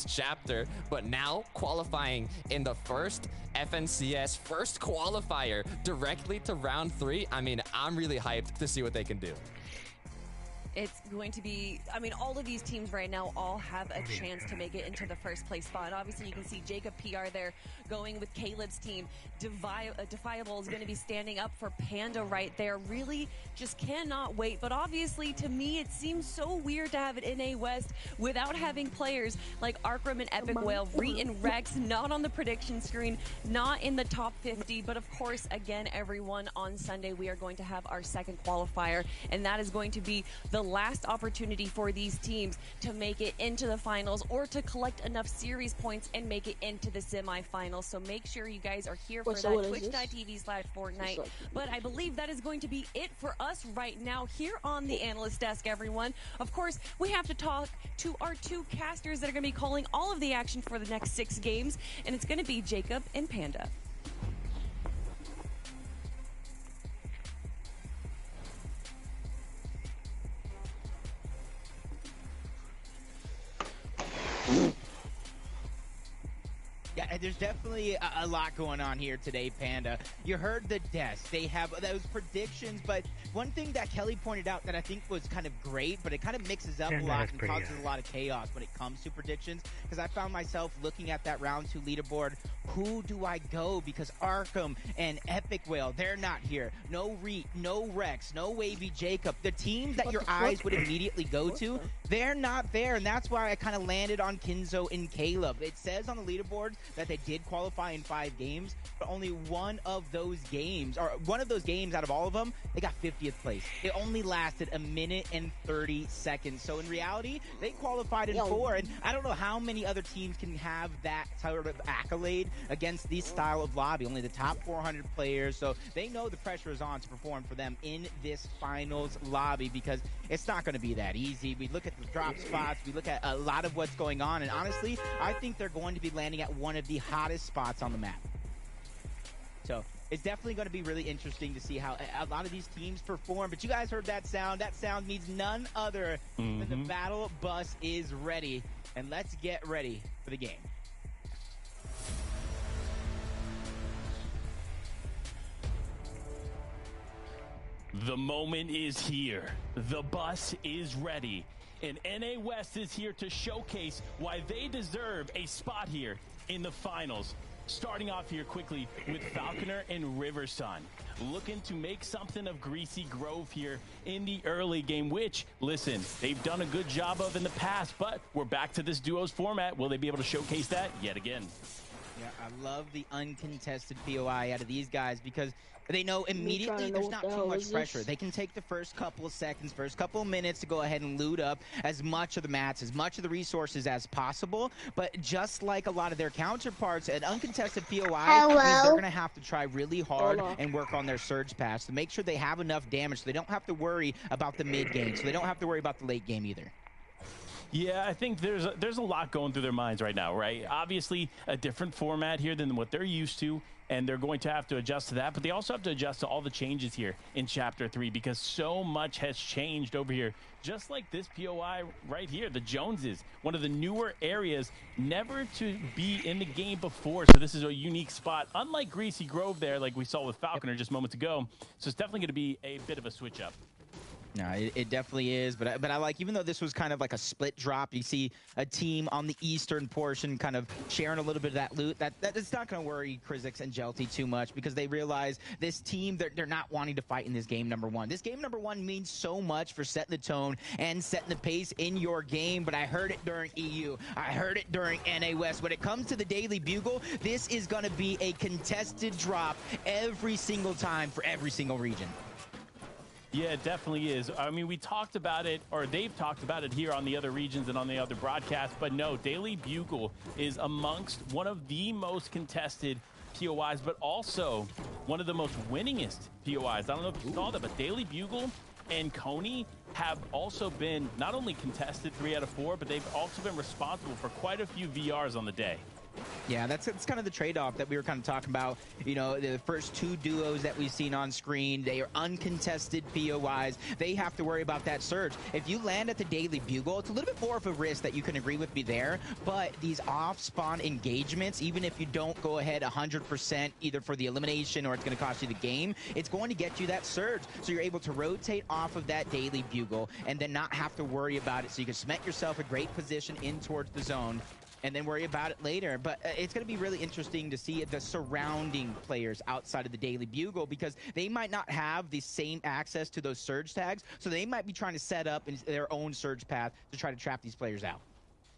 this chapter, but now qualifying in the first FNCS first qualifier directly to round 3. I mean, I'm really hyped to see what they can do. It's going to be, I mean, all of these teams right now all have a chance to make it into the first place spot. And obviously, you can see Jacob PR there going with Caleb's team. Defiable is going to be standing up for Panda right there. Really just cannot wait. But obviously, to me, it seems so weird to have an NA West without having players like Arkram and Epic Whale, Reet and Rex, not on the prediction screen, not in the top 50. But of course, again, everyone, on Sunday, we are going to have our second qualifier. And that is going to be the last opportunity for these teams to make it into the finals or to collect enough series points and make it into the semifinals. So make sure you guys are here for that. Twitch.tv/Fortnite. But I believe that is going to be it for us right now here on the analyst desk, everyone. Of course, we have to talk to our 2 casters that are going to be calling all of the action for the next 6 games, and it's going to be Jacob and Panda. Yeah, there's definitely a lot going on here today, Panda. You heard the deaths. They have those predictions, but one thing that Kelly pointed out that I think was kind of great, but it kind of mixes up a lot and causes a lot of chaos when it comes to predictions, because I found myself looking at that round 2 leaderboard. Who do I go? Because Arkham and Epic Whale, they're not here. No Reet, no Rex, no Wavy Jacob. The teams that your eyes would immediately go to, they're not there, and that's why I kind of landed on Kinzo and Caleb. It says on the leaderboard that they did qualify in 5 games, but only one of those games out of all of them, they got 50th place. It only lasted a minute and 30 seconds. So in reality, they qualified in 4, and I don't know how many other teams can have that sort of accolade against this style of lobby. Only the top 400 players, so they know the pressure is on to perform for them in this finals lobby, because it's not going to be that easy. We look at the drop spots, we look at a lot of what's going on, and honestly, I think they're going to be landing at one of the hottest spots on the map. So it's definitely going to be really interesting to see how a lot of these teams perform. But you guys heard that sound. That sound means none other than the battle bus is ready. And let's get ready for the game. The moment is here. The bus is ready. And NA West is here to showcase why they deserve a spot here in the finals. Starting off here quickly with Falconer and Riversun, looking to make something of Greasy Grove here in the early game, which, listen, they've done a good job of in the past, but we're back to this duos format. Will they be able to showcase that yet again? Yeah, I love the uncontested POI out of these guys, because they know immediately there's not too much pressure. They can take the first couple of seconds, first couple of minutes to go ahead and loot up as much of the mats, as much of the resources as possible. But just like a lot of their counterparts, an uncontested POI means they're going to have to try really hard and work on their surge pass to make sure they have enough damage so they don't have to worry about the mid game, so they don't have to worry about the late game either. Yeah, I think there's a lot going through their minds right now, right? Obviously, a different format here than what they're used to, and they're going to have to adjust to that, but they also have to adjust to all the changes here in Chapter 3, because so much has changed over here. Just like this POI right here, the Joneses, one of the newer areas, never to be in the game before, so this is a unique spot, unlike Greasy Grove there, like we saw with Falconer just moments ago, so it's definitely going to be a bit of a switch up. No, it definitely is, but I like, even though this was kind of like a split drop, you see a team on the eastern portion kind of sharing a little bit of that loot. That's not going to worry Krizix and Jelty too much, because they realize this team, they're not wanting to fight in this game number 1. This game number 1 means so much for setting the tone and setting the pace in your game, but I heard it during EU. I heard it during NA West. When it comes to the Daily Bugle, this is going to be a contested drop every single time for every single region. Yeah, it definitely is. I mean, we talked about it, or they've talked about it here on the other regions and on the other broadcasts, but no, Daily Bugle is amongst one of the most contested POIs, but also one of the most winningest POIs. I don't know if you saw that, but Daily Bugle and Coney have also been not only contested 3 out of 4, but they've also been responsible for quite a few VRs on the day. Yeah, that's kind of the trade-off that we were kind of talking about. You know, the first two duos that we've seen on screen, they are uncontested POIs. They have to worry about that surge. If you land at the Daily Bugle, it's a little bit more of a risk that you can agree with me there. But these off-spawn engagements, even if you don't go ahead 100% either for the elimination or it's going to cost you the game, it's going to get you that surge. So you're able to rotate off of that Daily Bugle and then not have to worry about it. So you can cement yourself a great position in towards the zone and then worry about it later. But it's going to be really interesting to see the surrounding players outside of the Daily Bugle, because they might not have the same access to those surge tags, so they might be trying to set up their own surge path to try to trap these players out.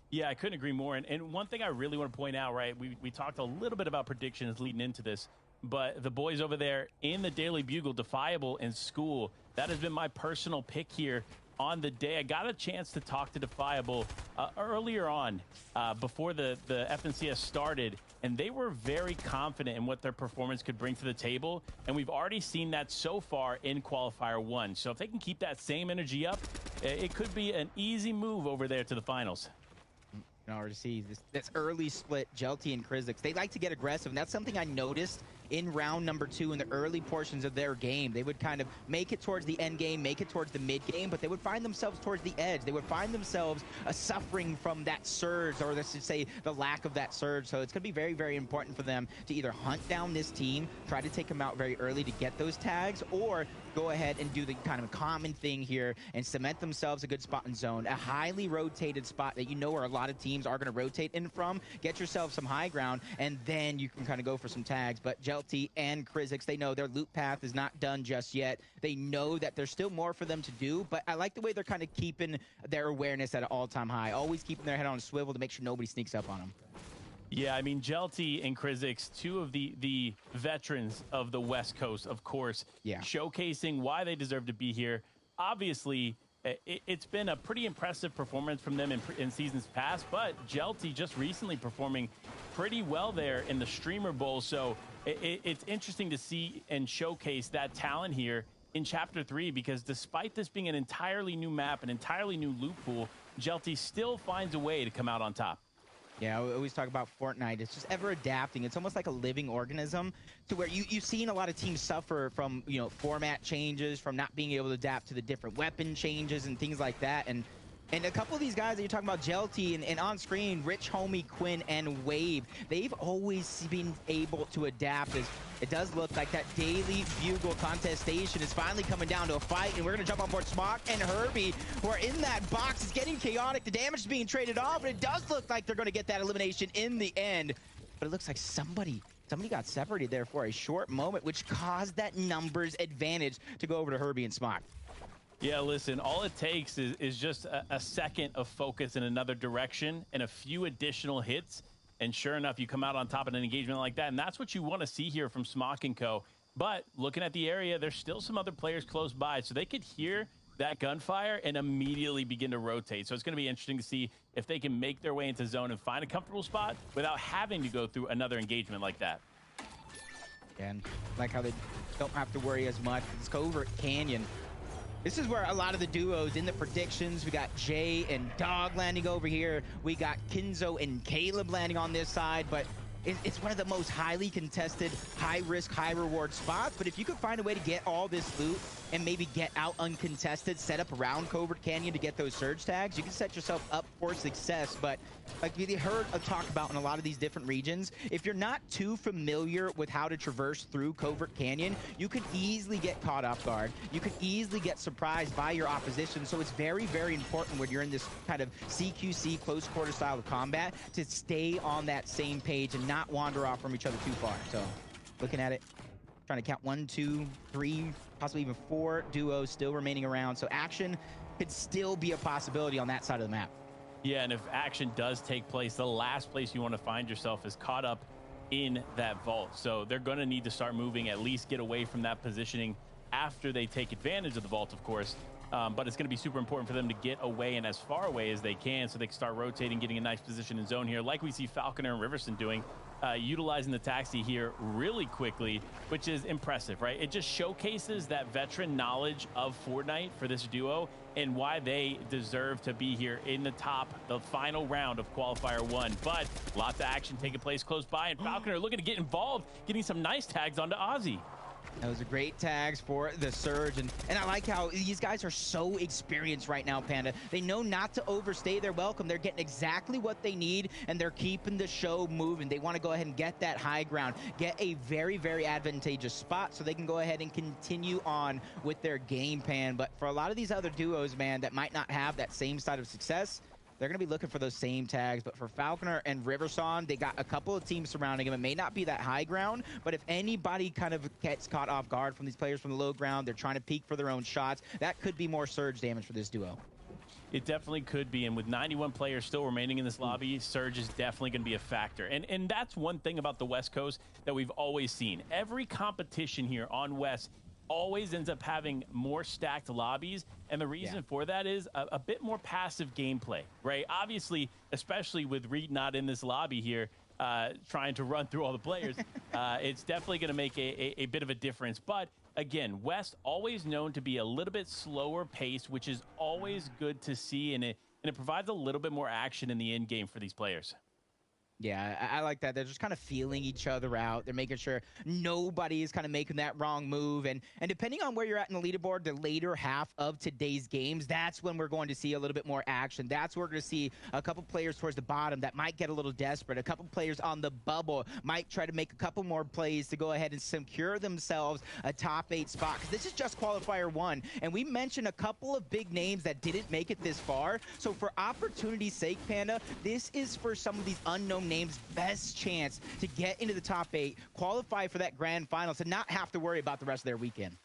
Yeah, I couldn't agree more. And one thing I really want to point out, right, we talked a little bit about predictions leading into this, but the boys over there in the Daily Bugle, Defiable and School, that has been my personal pick here on the day. I got a chance to talk to Defiable earlier on before the FNCS started, and they were very confident in what their performance could bring to the table, and we've already seen that so far in Qualifier 1. So if they can keep that same energy up, it could be an easy move over there to the finals. In order to see this early split, Jelty and Krizix, they like to get aggressive, and that's something I noticed in round number 2 in the early portions of their game. They would kind of make it towards the end game, make it towards the mid game, but they would find themselves towards the edge. They would find themselves suffering from that surge, or let's just say the lack of that surge. So it's going to be very, very important for them to either hunt down this team, try to take them out very early to get those tags, or go ahead and do the kind of common thing here and cement themselves a good spot in zone, a highly rotated spot that you know where a lot of teams are going to rotate in from. Get yourself some high ground, and then you can kind of go for some tags. But Jelty and Krizix, they know their loop path is not done just yet. They know that there's still more for them to do, but I like the way they're kind of keeping their awareness at an all-time high, always keeping their head on a swivel to make sure nobody sneaks up on them. Yeah, I mean, Jelty and Krizix, two of the veterans of the West Coast, of course, showcasing why they deserve to be here. Obviously, it's been a pretty impressive performance from them in seasons past, but Jelty just recently performing pretty well there in the Streamer Bowl. So it's interesting to see and showcase that talent here in Chapter 3, because despite this being an entirely new map, an entirely new loot pool, Jelty still finds a way to come out on top. Yeah, I always talk about Fortnite. It's just ever adapting. It's almost like a living organism, to where you've seen a lot of teams suffer from, you know, format changes, from not being able to adapt to the different weapon changes and things like that. And a couple of these guys that you're talking about, Jelty and on screen, Rich Homie, Quinn, and Wave, they've always been able to adapt. As it does look like that Daily Bugle contestation is finally coming down to a fight, and we're going to jump on board Smock and Herbie, who are in that box. It's getting chaotic. The damage is being traded off, and it does look like they're going to get that elimination in the end. But it looks like somebody got separated there for a short moment, which caused that numbers advantage to go over to Herbie and Smock. Yeah, listen, all it takes is just a second of focus in another direction and a few additional hits, and sure enough, you come out on top in an engagement like that, and that's what you want to see here from Smock & Co. But looking at the area, there's still some other players close by, so they could hear that gunfire and immediately begin to rotate. So it's going to be interesting to see if they can make their way into zone and find a comfortable spot without having to go through another engagement like that. And like how they don't have to worry as much. It's Covert Canyon. This is where a lot of the duos in the predictions, we got Jay and Dog landing over here. We got Kinzo and Caleb landing on this side, but it's one of the most highly contested, high-risk, high-reward spots. But if you could find a way to get all this loot and maybe get out uncontested, set up around Covert Canyon to get those surge tags, you can set yourself up for success. But like you heard a talk about in a lot of these different regions, if you're not too familiar with how to traverse through Covert Canyon, you could easily get caught off guard. You could easily get surprised by your opposition. So it's very, very important when you're in this kind of CQC, close quarter style of combat, to stay on that same page and not wander off from each other too far. So looking at it, trying to count 1, 2, 3, possibly even 4 duos still remaining around. So action could still be a possibility on that side of the map. Yeah, and if action does take place, the last place you want to find yourself is caught up in that vault. So they're going to need to start moving, at least get away from that positioning after they take advantage of the vault, of course. But it's going to be super important for them to get away and as far away as they can so they can start rotating, getting a nice position in zone here, like we see Falconer and Riverson doing, utilizing the taxi here really quickly, which is impressive, right? It just showcases that veteran knowledge of Fortnite for this duo and why they deserve to be here in the final round of Qualifier 1. But lots of action taking place close by, and Falconer looking to get involved, getting some nice tags onto Ozzy. Those are great tags for the Surge, and I like how these guys are so experienced right now, Panda. They know not to overstay their welcome. They're getting exactly what they need, and they're keeping the show moving. They want to go ahead and get that high ground, get a very, very advantageous spot so they can go ahead and continue on with their game plan. But for a lot of these other duos, man, that might not have that same side of success, they're going to be looking for those same tags. But for Falconer and Riverson, they got a couple of teams surrounding him. It may not be that high ground, but if anybody kind of gets caught off guard from these players from the low ground, they're trying to peek for their own shots, that could be more Surge damage for this duo. It definitely could be, and with 91 players still remaining in this lobby, Surge is definitely going to be a factor. And that's one thing about the West Coast that we've always seen. Every competition here on West always ends up having more stacked lobbies, and the reason for that is a bit more passive gameplay, right? Obviously, especially with Reed not in this lobby here, trying to run through all the players, it's definitely going to make a bit of a difference. But again, West always known to be a little bit slower paced, which is always good to see, and it provides a little bit more action in the end game for these players. Yeah, I like that. They're just kind of feeling each other out. They're making sure nobody is kind of making that wrong move. And depending on where you're at in the leaderboard, the later half of today's games, that's when we're going to see a little bit more action. That's where we're going to see a couple players towards the bottom that might get a little desperate. A couple players on the bubble might try to make a couple more plays to go ahead and secure themselves a top 8 spot. Because this is just Qualifier 1. And we mentioned a couple of big names that didn't make it this far. So for opportunity's sake, Panda, this is for some of these unknown names' best chance to get into the top 8, qualify for that grand finals, and not have to worry about the rest of their weekend.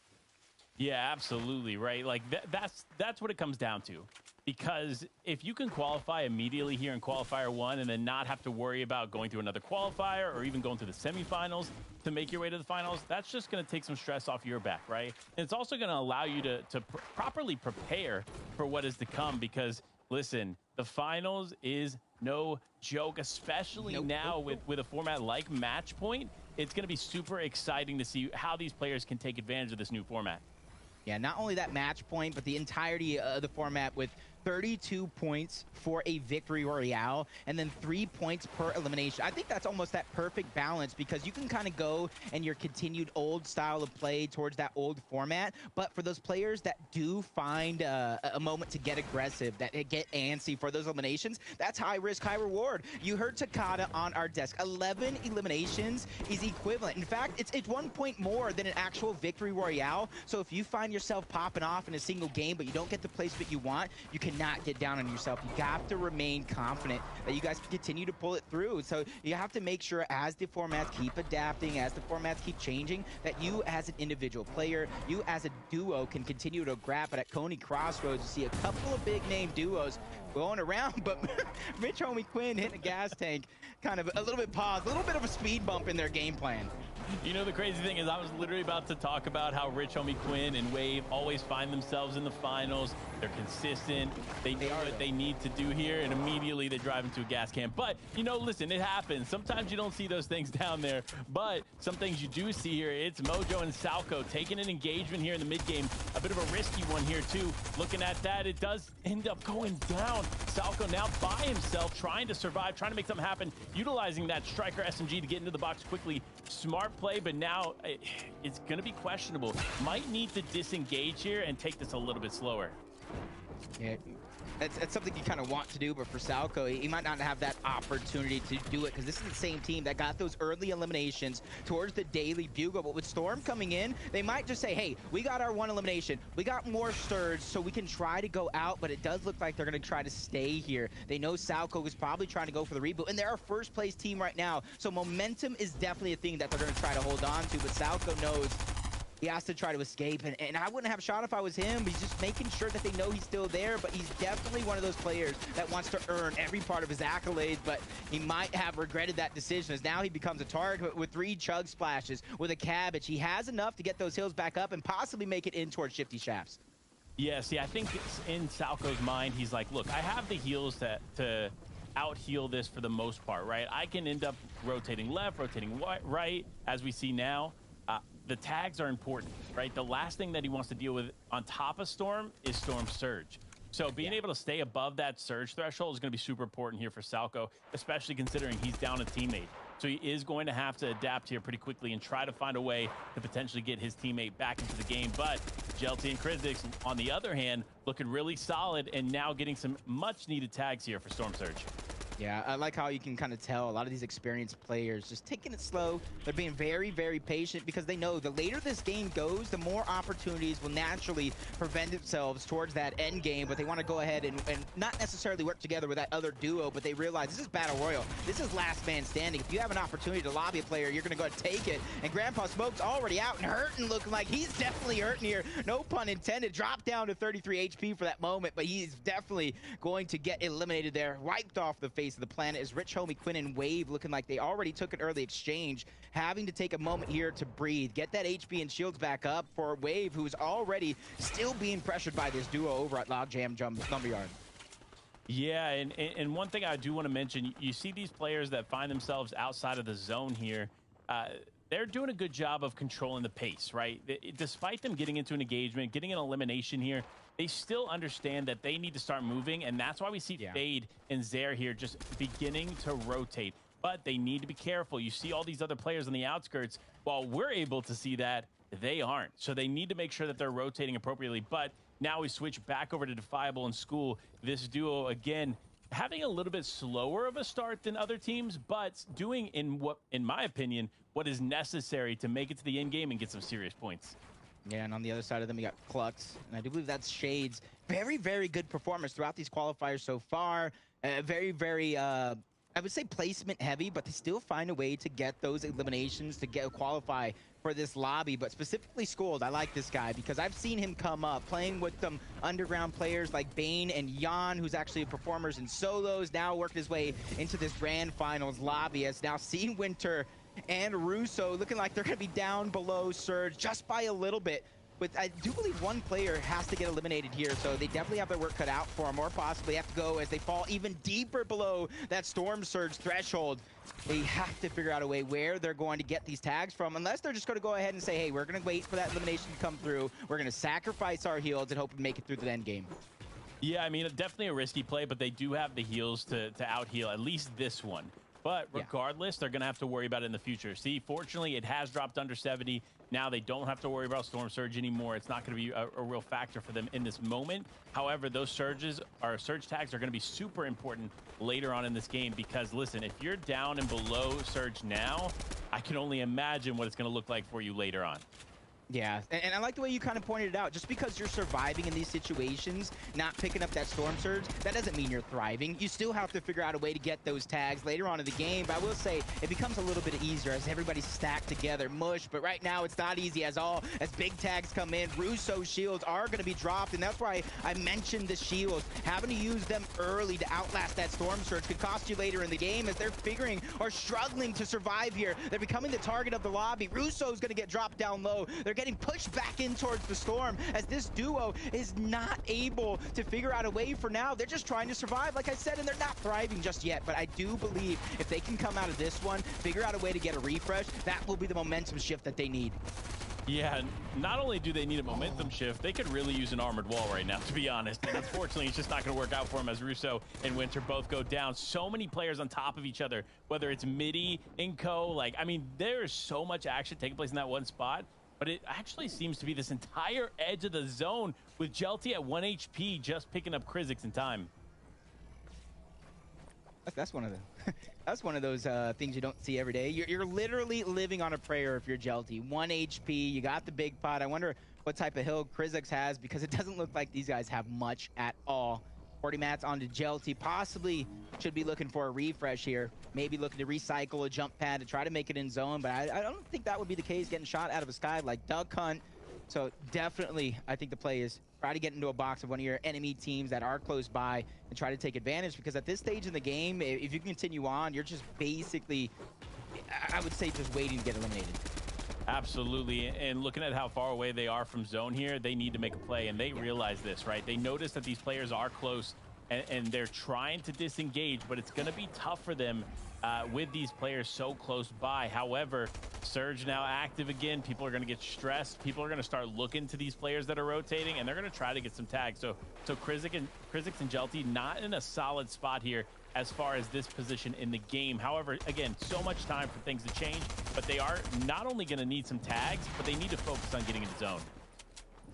Yeah, absolutely, right? Like that's what it comes down to. Because if you can qualify immediately here in Qualifier 1 and then not have to worry about going through another qualifier or even going through the semifinals to make your way to the finals, that's just going to take some stress off your back, right? And it's also going to allow you to properly prepare for what is to come, because listen, the finals is no joke, especially now with a format like Match Point. It's going to be super exciting to see how these players can take advantage of this new format. Yeah, not only that Match Point, but the entirety of the format with 32 points for a victory royale and then 3 points per elimination. I think that's almost that perfect balance, because you can kind of go and your continued old style of play towards that old format, but for those players that do find a moment to get aggressive, that get antsy for those eliminations, that's high risk, high reward. You heard Takada on our desk. 11 eliminations is equivalent. In fact, it's 1 point more than an actual victory royale. So if you find yourself popping off in a single game, but you don't get the placement you want, you cannot get down on yourself. You have to remain confident that you guys can continue to pull it through. So you have to make sure, as the formats keep adapting, as the formats keep changing, that you as an individual player, you as a duo can continue to grab it. At Coney Crossroads, you see a couple of big name duos going around, but Rich Homie Quinn hitting a gas tank, kind of a little bit paused, a little bit of a speed bump in their game plan. You know, the crazy thing is I was literally about to talk about how Rich Homie Quinn and Wave always find themselves in the finals. They're consistent. They know what they need to do here, and immediately they drive into a gas can. But, you know, listen, it happens. Sometimes you don't see those things down there, but some things you do see here. It's Mojo and Salco taking an engagement here in the mid game. A bit of a risky one here, too. Looking at that, it does end up going down. Salco now by himself, trying to survive, trying to make something happen, utilizing that Striker SMG to get into the box quickly. Smart play, but now it's going to be questionable. Might need to disengage here and take this a little bit slower. Yeah, that's something you kind of want to do, but for Salco, he might not have that opportunity to do it, because this is the same team that got those early eliminations towards the Daily Bugle. But with Storm coming in, they might just say, hey, we got our one elimination. We got more Surge, so we can try to go out, but it does look like they're going to try to stay here. They know Salco is probably trying to go for the reboot, and they're our first place team right now, so momentum is definitely a thing that they're going to try to hold on to, but Salco knows he has to try to escape, and I wouldn't have a shot if I was him. He's just making sure that they know he's still there, but he's definitely one of those players that wants to earn every part of his accolades, but he might have regretted that decision, as now he becomes a target with 3 chug splashes, with a cabbage. He has enough to get those hills back up and possibly make it in towards Shifty Shafts. Yeah, see, I think it's in Salco's mind, he's like, look, I have the heals to out-heal this for the most part, right? I can end up rotating left, rotating right, as we see now. The tags are important, right? The last thing that he wants to deal with on top of Storm is Storm Surge. So being able to stay above that surge threshold is going to be super important here for Salco, especially considering he's down a teammate. So he is going to have to adapt here pretty quickly and try to find a way to potentially get his teammate back into the game. But Jelty and Krizix, on the other hand, looking really solid and now getting some much needed tags here for Storm Surge. Yeah, I like how you can kind of tell a lot of these experienced players just taking it slow. They're being very, very patient because they know the later this game goes, the more opportunities will naturally prevent themselves towards that end game. But they want to go ahead and not necessarily work together with that other duo, but they realize this is Battle Royal. This is last man standing. If you have an opportunity to lobby a player, you're going to go ahead and take it. And Grandpa Smoke's already out and hurting, looking like he's definitely hurting here. No pun intended. Dropped down to 33 HP for that moment, but he's definitely going to get eliminated there. Wiped off the face of the planet is Rich Homie, Quinn, and Wave looking like they already took an early exchange, having to take a moment here to breathe, get that HP and shields back up for Wave, who's already still being pressured by this duo over at Logjam Lumberyard. Yeah, and one thing I do want to mention, you see these players that find themselves outside of the zone here, they're doing a good job of controlling the pace, right? Despite them getting into an engagement, getting an elimination here, they still understand that they need to start moving, and that's why we see Fade and Zaire here just beginning to rotate. But they need to be careful. You see all these other players on the outskirts. While we're able to see that, they aren't. So they need to make sure that they're rotating appropriately. But now we switch back over to Defiable and School. This duo, again, having a little bit slower of a start than other teams, but doing, in my opinion, what is necessary to make it to the end game and get some serious points. Yeah, and on the other side of them, we got Klux, and I do believe that's Shades. Very, very good performance throughout these qualifiers so far. Very, very, I would say placement heavy, but they still find a way to get those eliminations to qualify for this lobby. But specifically Scold, I like this guy because I've seen him come up playing with some underground players like Bane and Jan, who's actually performers in solos, now worked his way into this grand finals lobby. As now seeing Winter and Russo looking like they're going to be down below Surge just by a little bit. But I do believe one player has to get eliminated here, so they definitely have their work cut out for them, or possibly have to go as they fall even deeper below that Storm Surge threshold. They have to figure out a way where they're going to get these tags from, unless they're just going to go ahead and say, hey, we're going to wait for that elimination to come through. We're going to sacrifice our heals and hope to make it through the end game. Yeah, I mean, definitely a risky play, but they do have the heals to out-heal at least this one. But regardless, they're going to have to worry about it in the future. See, fortunately, it has dropped under 70. Now they don't have to worry about Storm Surge anymore. It's not going to be a real factor for them in this moment. However, those surge tags are going to be super important later on in this game because, listen, if you're down and below Surge now, I can only imagine what it's going to look like for you later on. Yeah, and I like the way you kind of pointed it out. Just because you're surviving in these situations, not picking up that Storm Surge, that doesn't mean you're thriving. You still have to figure out a way to get those tags later on in the game. But I will say, it becomes a little bit easier as everybody's stacked together. Mush, but right now it's not easy as big tags come in. Russo shields are going to be dropped, and that's why I mentioned the shields. Having to use them early to outlast that Storm Surge could cost you later in the game as they're figuring or struggling to survive here. They're becoming the target of the lobby. Russo's going to get dropped down low. They're getting pushed back in towards the Storm as this duo is not able to figure out a way for now. They're just trying to survive, like I said, and they're not thriving just yet. But I do believe if they can come out of this one, figure out a way to get a refresh, that will be the momentum shift that they need. Yeah, not only do they need a momentum shift, they could really use an armored wall right now, to be honest. And unfortunately, it's just not going to work out for them as Russo and Winter both go down. So many players on top of each other, whether it's Midi, Inco, like, I mean, there's so much action taking place in that one spot. But it actually seems to be this entire edge of the zone with Jelty at 1 HP just picking up Krizix in time. That's one of the that's one of those things you don't see every day. You're literally living on a prayer if you're Jelty. 1 HP, you got the big pot. I wonder what type of hill Krizix has because it doesn't look like these guys have much at all. 40 mats onto Jelty. Possibly should be looking for a refresh here. Maybe looking to recycle a jump pad to try to make it in zone, but I don't think that would be the case, getting shot out of a sky like Duck Hunt. So definitely, I think the play is try to get into a box of one of your enemy teams that are close by and try to take advantage, because at this stage in the game, if you continue on, you're just basically, I would say, just waiting to get eliminated. Absolutely. And looking at how far away they are from zone here, they need to make a play, and they realize this, right? They notice that these players are close, and they're trying to disengage, but it's going to be tough for them with these players so close by. However, Surge now active again. People are going to get stressed. People are going to start looking to these players that are rotating, and they're going to try to get some tags. So Krizik and Jelty not in a solid spot here as far as this position in the game. However, again, so much time for things to change, but they are not only going to need some tags, but they need to focus on getting into zone.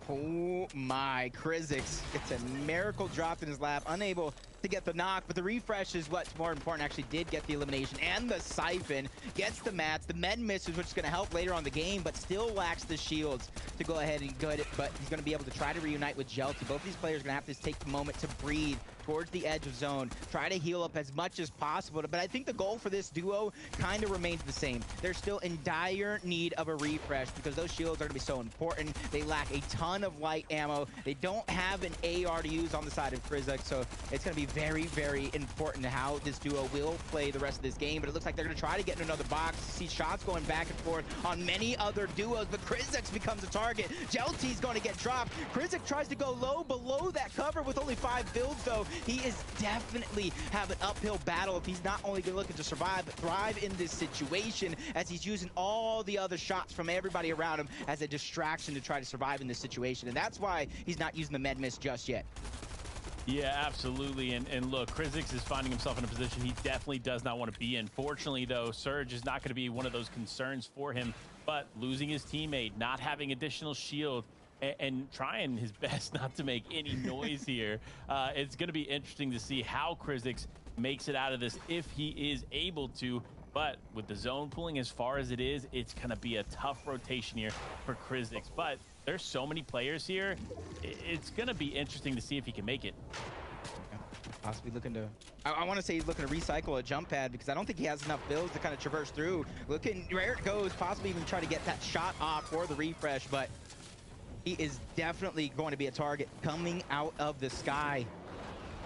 Oh my, Krizik gets a miracle dropped in his lap, unable to get the knock, but the refresh is what's more important. Actually did get the elimination and the siphon, gets the mats, the med misses, which is going to help later on the game, but still lacks the shields to go ahead and go ahead, but he's going to be able to try to reunite with Jelty. Both these players are going to have to take the moment to breathe towards the edge of zone, try to heal up as much as possible, but I think the goal for this duo kind of remains the same. They're still in dire need of a refresh because those shields are going to be so important. They lack a ton of light ammo. They don't have an AR to use on the side of Krizik, so it's going to be very, very important how this duo will play the rest of this game, but it looks like they're going to try to get in another box. See shots going back and forth on many other duos, but Krizik becomes a target. Jelty's going to get dropped. Krizik tries to go low below that cover with only 5 builds, though. He is definitely have an uphill battle if he's not only looking to survive, but thrive in this situation, as he's using all the other shots from everybody around him as a distraction to try to survive in this situation. And that's why he's not using the med miss just yet. Yeah, absolutely. And look, Krizik is finding himself in a position he definitely does not want to be in. Fortunately, though, Surge is not going to be one of those concerns for him, but losing his teammate, not having additional shield, and trying his best not to make any noise here. It's going to be interesting to see how Krizik makes it out of this if he is able to. But with the zone pulling as far as it is, it's going to be a tough rotation here for Krizik. But there's so many players here. It's going to be interesting to see if he can make it. Possibly looking to, I want to say he's looking to recycle a jump pad because I don't think he has enough builds to kind of traverse through. Looking where it goes, possibly even try to get that shot off for the refresh, but he is definitely going to be a target coming out of the sky.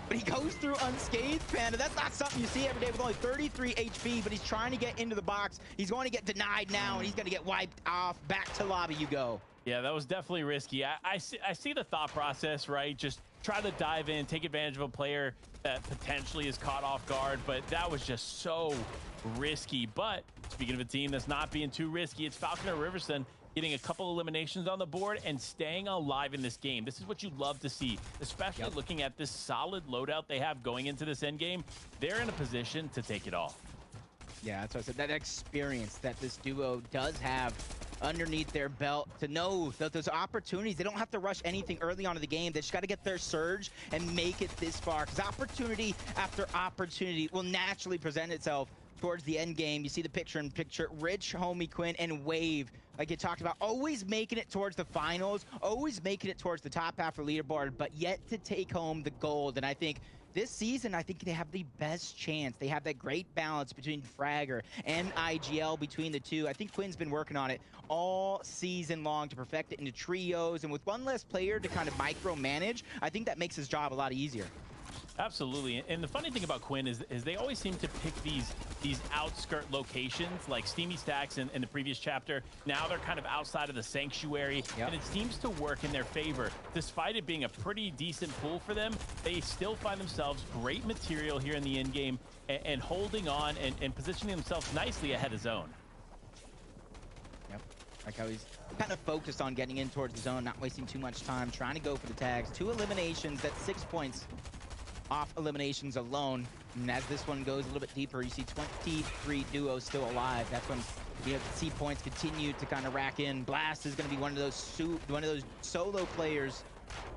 But he goes through unscathed, Panda. That's not something you see every day with only 33 HP, but he's trying to get into the box. He's going to get denied now, and he's going to get wiped off. Back to lobby you go. Yeah, that was definitely risky. I see the thought process, right? Just try to dive in, take advantage of a player that potentially is caught off guard, but that was just so risky. But speaking of a team that's not being too risky, it's Falconer Riverson getting a couple eliminations on the board and staying alive in this game. This is what you love to see, especially looking at this solid loadout they have going into this end game. They're in a position to take it all. Yeah, that's what I said. That experience that this duo does have underneath their belt to know that those opportunities, they don't have to rush anything early on in the game. They just got to get their surge and make it this far, because opportunity after opportunity will naturally present itself towards the end game. You see the picture-in-picture, Rich, Homie, Quinn, and Wave, like you talked about, always making it towards the finals, always making it towards the top half of the leaderboard, but yet to take home the gold. And I think this season, I think they have the best chance. They have that great balance between Fragger and IGL between the two. I think Quinn's been working on it all season long to perfect it into trios, and with one less player to kind of micromanage, I think that makes his job a lot easier. Absolutely. And the funny thing about Quinn is they always seem to pick these outskirt locations, like Steamy Stacks in the previous chapter. Now they're kind of outside of the sanctuary, and it seems to work in their favor. Despite it being a pretty decent pool for them, they still find themselves great material here in the end game and holding on and positioning themselves nicely ahead of zone. Yep. Like how he's kind of focused on getting in towards the zone, not wasting too much time, trying to go for the tags. 2 eliminations, that's 6 points off eliminations alone. And as this one goes a little bit deeper, you see 23 duos still alive. That's when you see points continue to kind of rack in. Blast is going to be one of those solo players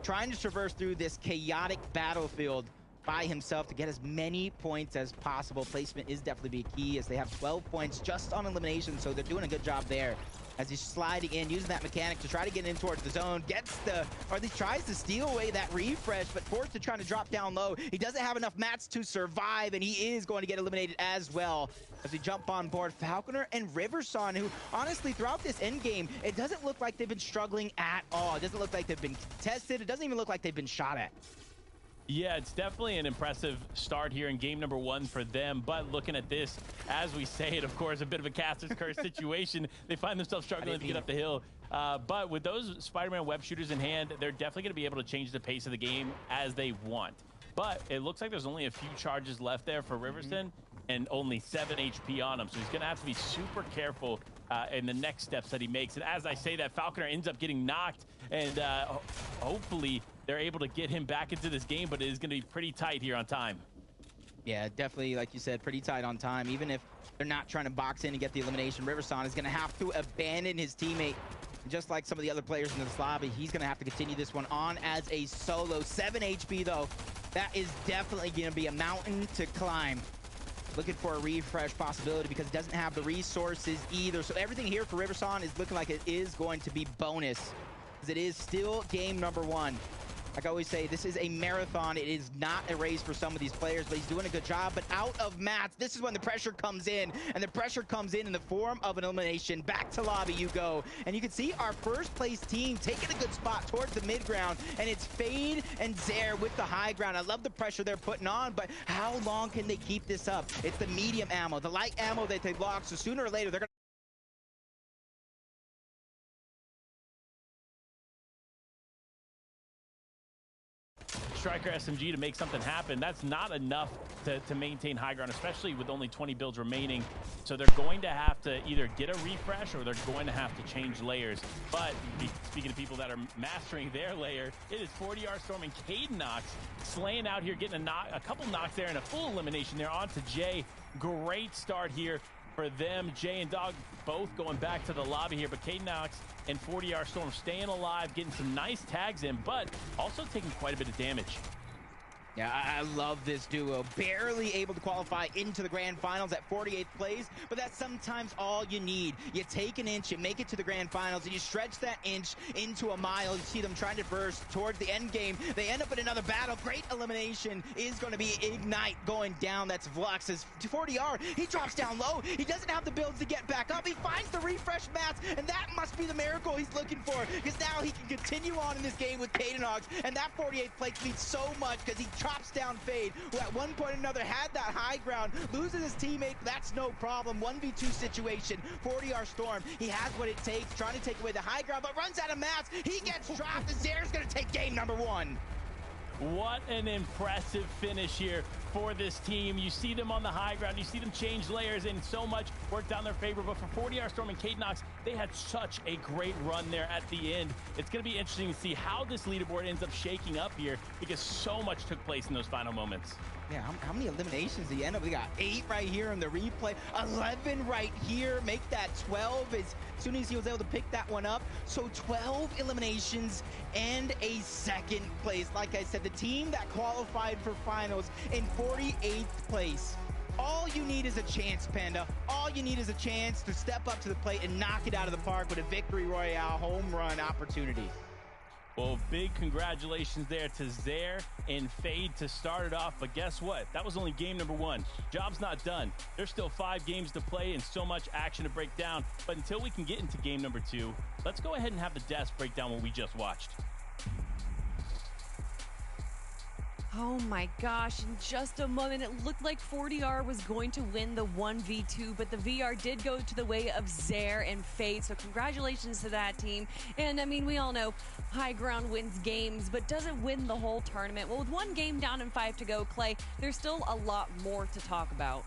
trying to traverse through this chaotic battlefield by himself to get as many points as possible. Placement is definitely be key, as they have 12 points just on elimination, so they're doing a good job there. As he's sliding in, using that mechanic to try to get in towards the zone, or at least tries to steal away that refresh, but forced to try to drop down low. He doesn't have enough mats to survive, and he is going to get eliminated as well. As we jump on board, Falconer and Riverson, who honestly throughout this end game, it doesn't look like they've been struggling at all. It doesn't look like they've been contested. It doesn't even look like they've been shot at. Yeah, it's definitely an impressive start here in game number 1 for them. But looking at this, as we say it, of course, a bit of a caster's curse situation. They find themselves struggling to get up the hill. But with those Spider-Man web shooters in hand, they're definitely going to be able to change the pace of the game as they want. But it looks like there's only a few charges left there for Riverston and only 7 HP on him. So he's going to have to be super careful in the next steps that he makes. And as I say that, Falconer ends up getting knocked, and hopefully they're able to get him back into this game, but it is going to be pretty tight here on time. Yeah, definitely, like you said, pretty tight on time. Even if they're not trying to box in and get the elimination, Riverson is going to have to abandon his teammate. Just like some of the other players in this lobby, he's going to have to continue this one on as a solo. 7 HP, though. That is definitely going to be a mountain to climb. Looking for a refresh possibility because it doesn't have the resources either. So everything here for Riverson is looking like it is going to be bonus, because it is still game number 1. Like I always say, this is a marathon. It is not a race for some of these players, but he's doing a good job. But out of mats, this is when the pressure comes in, and the pressure comes in the form of an elimination. Back to lobby you go. And you can see our first place team taking a good spot towards the mid ground, and it's Fade and Zare with the high ground. I love the pressure they're putting on, but how long can they keep this up? It's the medium ammo, the light ammo that they lost, so sooner or later they're gonna Striker SMG to make something happen. That's not enough to maintain high ground, especially with only 20 builds remaining. So they're going to have to either get a refresh or they're going to have to change layers. But speaking of people that are mastering their layer, it is 40R Storm and Cadenox slaying out here, getting a couple knocks there and a full elimination there onto Jay. Great start here for them. Jay and Dog both going back to the lobby here, but Cadenox and 40R Storm staying alive, getting some nice tags in, but also taking quite a bit of damage. Yeah, I love this duo. Barely able to qualify into the grand finals at 48th place, but that's sometimes all you need. You take an inch, you make it to the grand finals, and you stretch that inch into a mile. You see them trying to burst towards the end game. They end up in another battle. Great elimination is going to be Ignite going down. That's Vlux's 40R. He drops down low. He doesn't have the builds to get back up. He finds the refresh mats, and that must be the miracle he's looking for, because now he can continue on in this game with Cadenox, and that 48th place means so much because he chops down Fade, who at one point or another had that high ground, loses his teammate, that's no problem. 1v2 situation, 40R Storm, he has what it takes, trying to take away the high ground, but runs out of mats. He gets dropped, and Zare's gonna take game number 1. What an impressive finish here for this team. You see them on the high ground, you see them change layers, and so much worked out in their favor. But for 40R Storm and Cadenox, they had such a great run there at the end. It's going to be interesting to see how this leaderboard ends up shaking up here, because so much took place in those final moments. Yeah, how many eliminations did he end up? We got 8 right here in the replay, 11 right here, make that 12 as soon as he was able to pick that one up. So 12 eliminations and a second place. Like I said, the team that qualified for finals in 48th place. All you need is a chance, Panda. All you need is a chance to step up to the plate and knock it out of the park with a victory royale home run opportunity. Well, big congratulations there to Zare and Fade to start it off. But guess what? That was only game number 1. Job's not done. There's still 5 games to play and so much action to break down. But until we can get into game number 2, let's go ahead and have the desk break down what we just watched. Oh my gosh, in just a moment, it looked like 40R was going to win the 1v2, but the VR did go to the way of Zare and Fade, so congratulations to that team. And I mean, we all know high ground wins games, but doesn't win the whole tournament. Well, with 1 game down and 5 to go, Clay, there's still a lot more to talk about.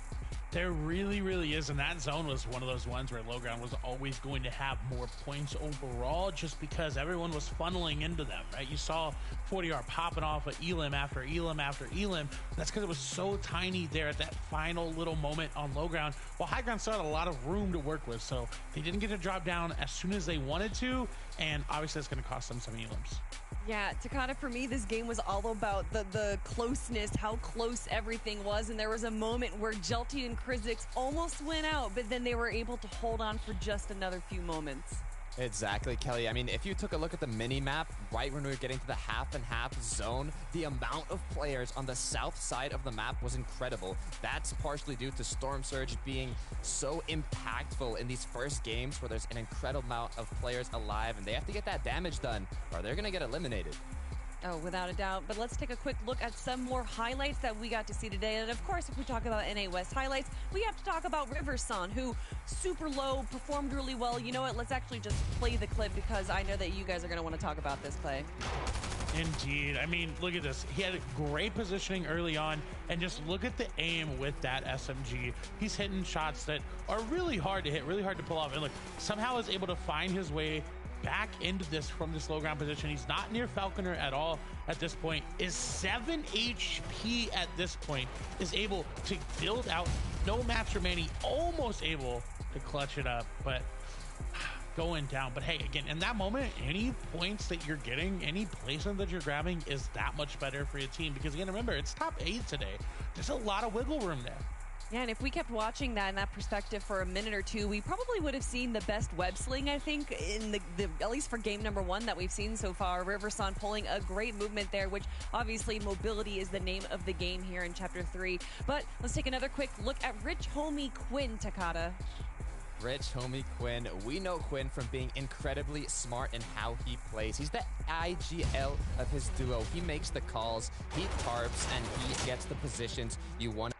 There really is, and that zone was one of those ones where low ground was always going to have more points overall, just because everyone was funneling into them, right? You saw 40R popping off of Elim after Elim after Elim. That's because it was so tiny there at that final little moment on low ground, while high ground still had a lot of room to work with, so they didn't get to drop down as soon as they wanted to, and obviously that's going to cost them some Elims. Yeah, Takata, for me, this game was all about the closeness, how close everything was, and there was a moment where Jelty and Krizix almost went out, but then they were able to hold on for just another few moments. Exactly, Kelly. I mean, if you took a look at the mini-map, right when we were getting to the half and half zone, the amount of players on the south side of the map was incredible. That's partially due to Storm Surge being so impactful in these first games where there's an incredible amount of players alive, and they have to get that damage done or they're going to get eliminated. Oh, without a doubt. But let's take a quick look at some more highlights that we got to see today. And of course, if we talk about NA West highlights, we have to talk about Riverson, who super low, performed really well. You know what? Let's actually just play the clip because I know that you guys are going to want to talk about this play. Indeed. I mean, look at this. He had great positioning early on, and just look at the aim with that SMG. He's hitting shots that are really hard to hit, really hard to pull off. And look, somehow is able to find his way back into this from this low ground position. He's not near Falconer at all at this point. Is 7 HP at this point. Is able to build out, no match remaining, almost able to clutch it up, but going down. But hey, again, in that moment, any points that you're getting, any placement that you're grabbing is that much better for your team, because again, remember, it's top 8 today. There's a lot of wiggle room there. Yeah, and if we kept watching that in that perspective for a minute or two, we probably would have seen the best web sling, I think, in the at least for game number 1 that we've seen so far. Riverson pulling a great movement there, which obviously mobility is the name of the game here in Chapter 3. But let's take another quick look at Rich Homie Quinn, Takada. Rich Homie Quinn. We know Quinn from being incredibly smart in how he plays. He's the IGL of his duo. He makes the calls, he tarps, and he gets the positions you want.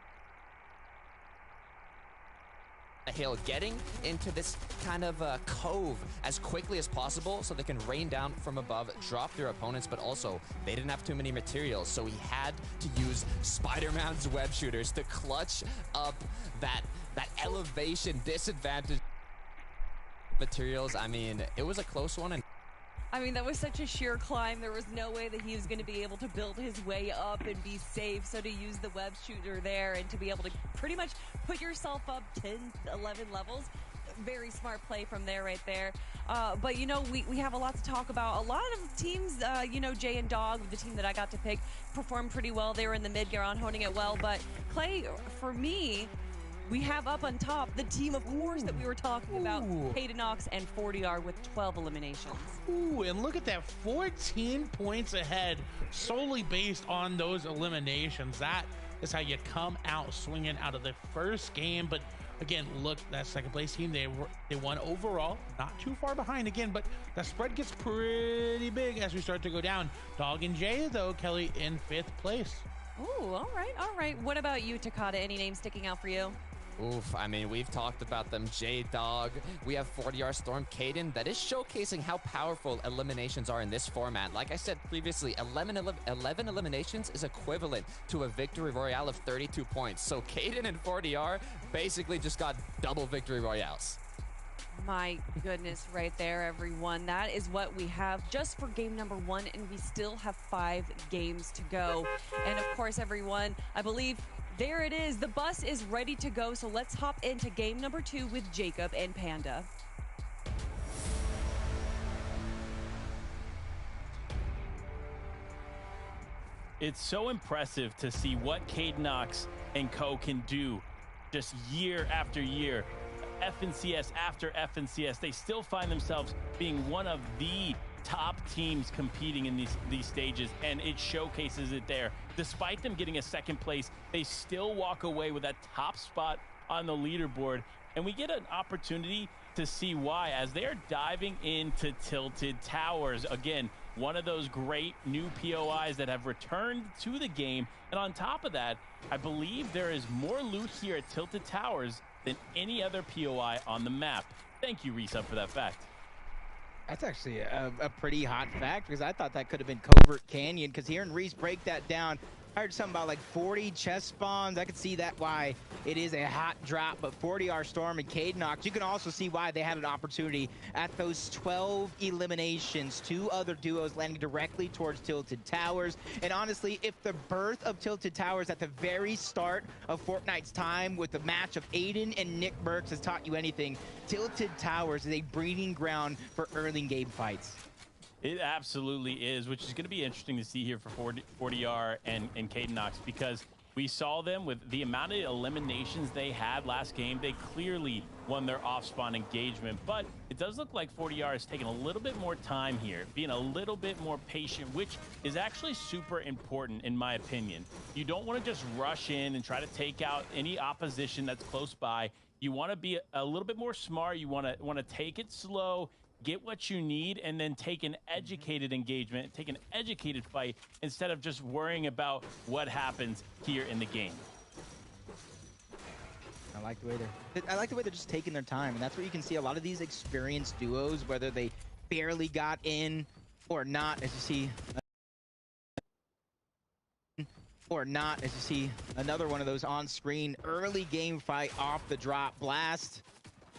Hill getting into this kind of cove as quickly as possible so they can rain down from above, drop their opponents, but also they didn't have too many materials, so he had to use Spider-Man's web shooters to clutch up that elevation disadvantage materials. I mean, it was a close one. And I mean, that was such a sheer climb. There was no way that he was going to be able to build his way up and be safe. So to use the web shooter there and to be able to pretty much put yourself up 10, 11 levels, very smart play from there right there. But, you know, we have a lot to talk about. A lot of teams, you know, Jay and Dog, the team that I got to pick, performed pretty well. They were in the mid-ground, holding it well. But, Clay, for me, we have up on top the team, of course, that we were talking about, Caden and 40R with 12 eliminations. Ooh, and look at that, 14 points ahead, solely based on those eliminations. That is how you come out swinging out of the first game. But again, look, that second place team, they won overall, not too far behind again, but the spread gets pretty big as we start to go down. Dog and Jay, though, Kelly, in 5th place. Ooh, all right. What about you, Takada? Any names sticking out for you? Oof, I mean, we've talked about them. J-Dog, we have 40R Storm, Caden. That is showcasing how powerful eliminations are in this format. Like I said previously, 11 eliminations is equivalent to a victory royale of 32 points. So Caden and 40R basically just got double victory royales. My goodness, right there, everyone. That is what we have just for game number 1, and we still have 5 games to go. And of course, everyone, I believe there it is. The bus is ready to go, so let's hop into game number 2 with Jacob and Panda. It's so impressive to see what Cadenox and co can do just year after year. FNCS after FNCS, they still find themselves being one of the top teams competing in these stages, and it showcases it there. Despite them getting a 2nd place, they still walk away with that top spot on the leaderboard, and we get an opportunity to see why as they are diving into Tilted Towers. Again, one of those great new POIs that have returned to the game, and on top of that, I believe there is more loot here at Tilted Towers than any other POI on the map. Thank you, Risa, for that fact. That's actually a pretty hot fact, because I thought that could have been Covert Canyon, because hearing Reese break that down, I heard something about like 40 chest spawns. I could see that why it is a hot drop, but 40R Storm and Cadenox, you can also see why they had an opportunity at those 12 eliminations. 2 other duos landing directly towards Tilted Towers. And honestly, if the birth of Tilted Towers at the very start of Fortnite's time with the match of Aiden and Nick Burks has taught you anything, Tilted Towers is a breeding ground for early game fights. It absolutely is, which is going to be interesting to see here for 40R and Cadenox, because we saw them with the amount of eliminations they had last game. They clearly won their off-spawn engagement, but it does look like 40R is taking a little bit more time here, being a little bit more patient, which is actually super important in my opinion. You don't want to just rush in and try to take out any opposition that's close by. You want to be a little bit more smart. You want to take it slow, get what you need, and then take an educated engagement, take an educated fight instead of just worrying about what happens here in the game. I like the way they're just taking their time, and that's where you can see a lot of these experienced duos, whether they barely got in or not, as you see another one of those on-screen early game fight off the drop blast,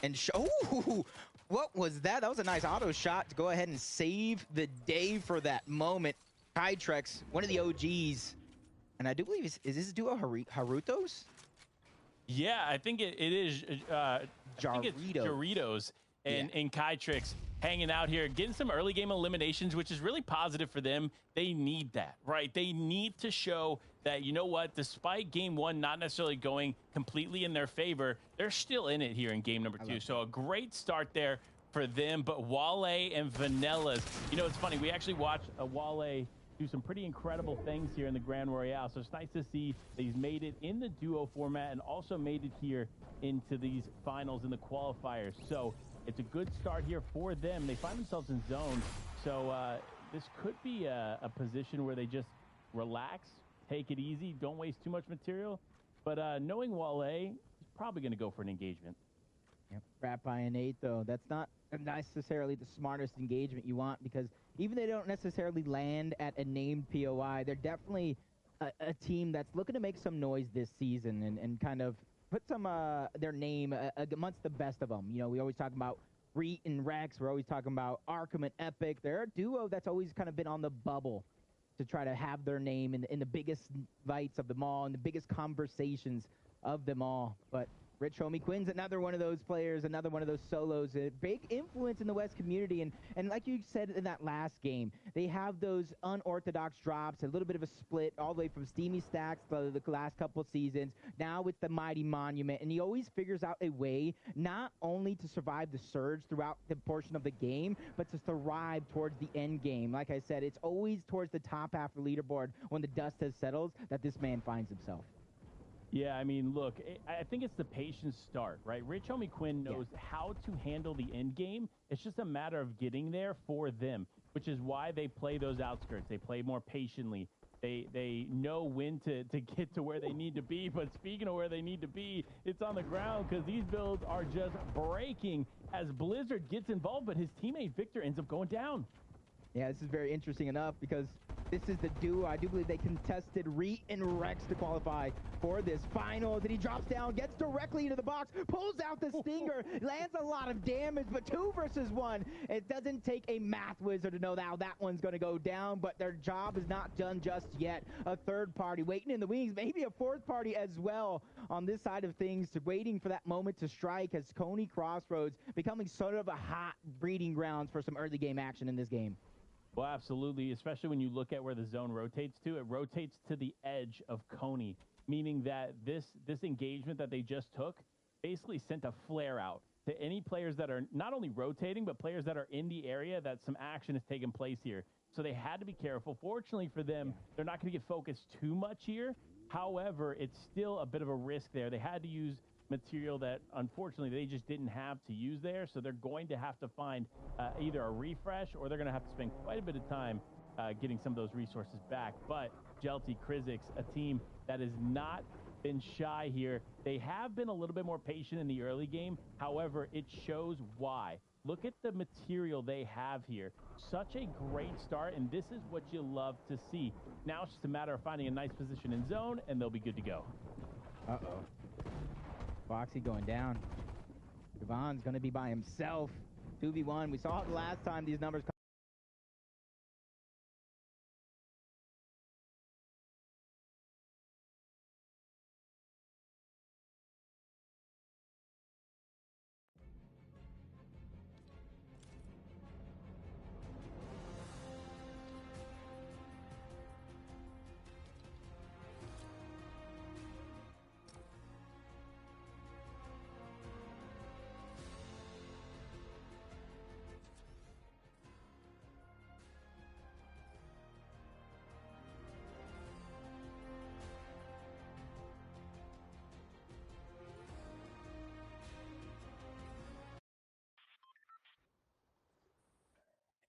and oh, what was that? That was a nice auto shot to go ahead and save the day for that moment. Kytrex, one of the OGs, and I do believe is this duo Harutos? Yeah, I think it is Doritos and Kytrix hanging out here, getting some early game eliminations, which is really positive for them. They need that, right? They need to show that, you know what, despite game one not necessarily going completely in their favor, they're still in it here in game number two. So a great start there for them. But Wale and Vanillas, you know, it's funny. We actually watched Wale do some pretty incredible things here in the Grand Royale. So it's nice to see that he's made it in the duo format and also made it here into these finals in the qualifiers. So it's a good start here for them. They find themselves in zone. So this could be a position where they just relax, take it easy, don't waste too much material. But knowing Wale, he's probably going to go for an engagement. Yep. Wrap by an 8, though. That's not necessarily the smartest engagement you want, because even they don't necessarily land at a named POI, they're definitely a team that's looking to make some noise this season and kind of put some their name amongst the best of them. You know, we always talk about Reet and Rex. We're always talking about Arkham and Epic. They're a duo that's always kind of been on the bubble to try to have their name in the biggest fights of them all and the biggest conversations of them all. But Rich Homie Quinn's another one of those players, another one of those solos, a big influence in the West community. And like you said in that last game, they have those unorthodox drops, a little bit of a split all the way from Steamy Stacks the last couple of seasons, now with the Mighty Monument. And he always figures out a way not only to survive the surge throughout the portion of the game, but to thrive towards the end game. Like I said, it's always towards the top half of the leaderboard when the dust has settled that this man finds himself. Yeah, I mean, look, I think it's the patience start, right? Rich Homie Quinn knows how to handle the end game. It's just a matter of getting there for them, which is why they play those outskirts. They play more patiently. They know when to get to where they need to be. But speaking of where they need to be, it's on the ground, because these builds are just breaking as Blizzard gets involved, but his teammate Victor ends up going down. Yeah, this is very interesting enough, because this is the duo. I do believe they contested Reet and Rex to qualify for this final. Then he drops down, gets directly into the box, pulls out the stinger, lands a lot of damage, but 2 versus 1. It doesn't take a math wizard to know how that one's going to go down, but their job is not done just yet. A third party waiting in the wings, maybe a fourth party as well on this side of things, waiting for that moment to strike, as Coney Crossroads becoming sort of a hot breeding grounds for some early game action in this game. Well, absolutely, especially when you look at where the zone rotates to. It rotates to the edge of Coney, meaning that this engagement that they just took basically sent a flare out to any players that are not only rotating, but players that are in the area that some action is taking place here. So they had to be careful. Fortunately for them, they're not going to get focused too much here. However, it's still a bit of a risk there. They had to use material that unfortunately they just didn't have to use there, so they're going to have to find either a refresh, or they're going to have to spend quite a bit of time getting some of those resources back. But Jelty, Krizix, a team that has not been shy here. They have been a little bit more patient in the early game. However, it shows why. Look at the material they have here. Such a great start, and this is what you love to see. Now it's just a matter of finding a nice position in zone, and they'll be good to go. Uh-oh. Foxy going down. Javon's going to be by himself. 2v1. We saw it last time these numbers come.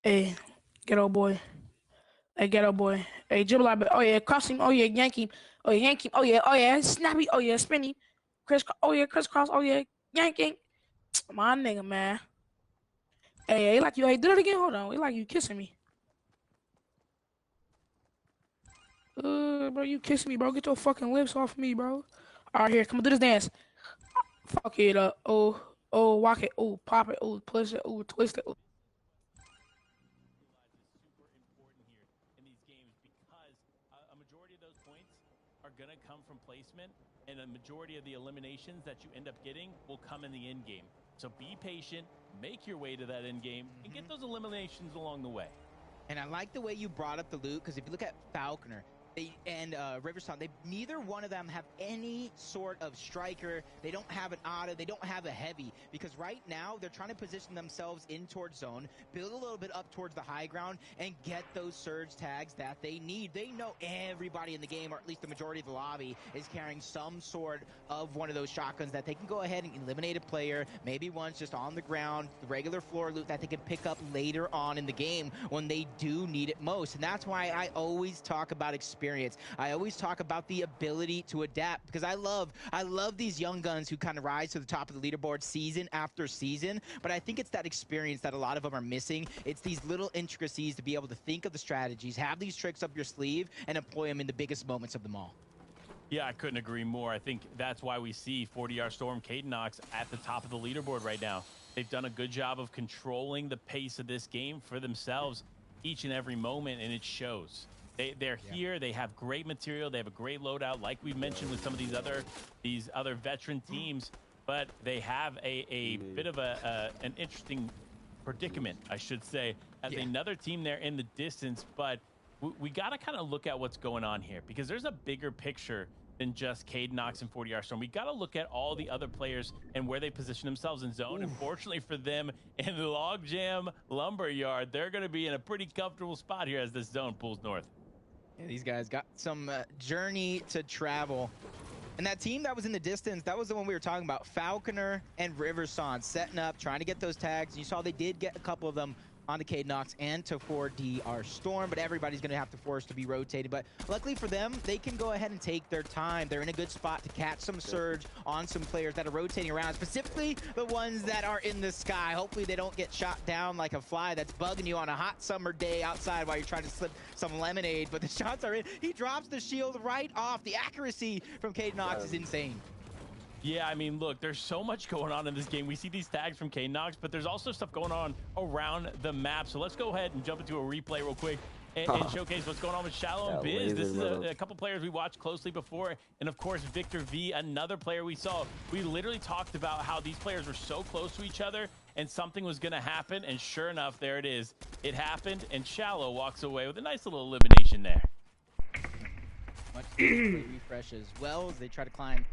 Hey, ghetto boy. Hey, ghetto boy. Hey, dribble out. Oh yeah, cross him. Oh yeah, yank him. Oh yeah, yank him. Oh yeah, snappy. Oh yeah, spinny. Oh yeah, crisscross. Oh yeah, yanking. My nigga, man. Hey, like you. Hey, do it again. Hold on. He like you kissing me. Bro, you kissing me, bro. Get your fucking lips off me, bro. All right, here, come on, do this dance. Fuck it up. Oh, walk it. Oh, pop it. Oh, push it. Oh, twist it. Oh. Super important here in these games because a majority of those points are going to come from placement, and a majority of the eliminations that you end up getting will come in the end game. So be patient, make your way to that end game, and get those eliminations along the way. And I like the way you brought up the loot, because if you look at Falconer and Riverstone, neither one of them have any sort of striker. They don't have an auto. They don't have a heavy, because right now they're trying to position themselves in towards zone, build a little bit up towards the high ground, and get those surge tags that they need. They know everybody in the game, or at least the majority of the lobby, is carrying some sort of one of those shotguns that they can go ahead and eliminate a player, maybe once just on the ground, the regular floor loot that they can pick up later on in the game when they do need it most. And that's why I always talk about experience. I always talk about the ability to adapt, because I love these young guns who kind of rise to the top of the leaderboard season after season, but I think it's that experience that a lot of them are missing. It's these little intricacies to be able to think of the strategies, have these tricks up your sleeve, and employ them in the biggest moments of them all. Yeah, I couldn't agree more. I think that's why we see 40R Storm, Cadennox at the top of the leaderboard right now. They've done a good job of controlling the pace of this game for themselves each and every moment, and it shows. They're here. They have great material. They have a great loadout, like we've mentioned with some of these other veteran teams. But they have a bit of an interesting predicament, I should say, as another team there in the distance. But we got to kind of look at what's going on here, because there's a bigger picture than just Cadennox and 40R Storm. We got to look at all the other players and where they position themselves in zone. And fortunately for them, in the Logjam Lumberyard, they're going to be in a pretty comfortable spot here as this zone pulls north. Yeah, these guys got some journey to travel. And that team that was in the distance, that was the one we were talking about. Falconer and Riverson setting up, trying to get those tags. You saw they did get a couple of them on the Cadennox and to 4DR Storm, but everybody's going to have to force to be rotated. But luckily for them, they can go ahead and take their time. They're in a good spot to catch some surge on some players that are rotating around, specifically the ones that are in the sky. Hopefully they don't get shot down like a fly that's bugging you on a hot summer day outside while you're trying to slip some lemonade, but the shots are in. He drops the shield right off. The accuracy from Cadennox is insane. Yeah, I mean, look, there's so much going on in this game. We see these tags from Cadennox, but there's also stuff going on around the map. So let's go ahead and jump into a replay real quick and showcase what's going on with Shallow and Biz. This is a couple players we watched closely before. And of course, Victor V, another player we saw. We literally talked about how these players were so close to each other and something was going to happen. And sure enough, there it is. It happened, and Shallow walks away with a nice little elimination there. Much refresh as well as they try to climb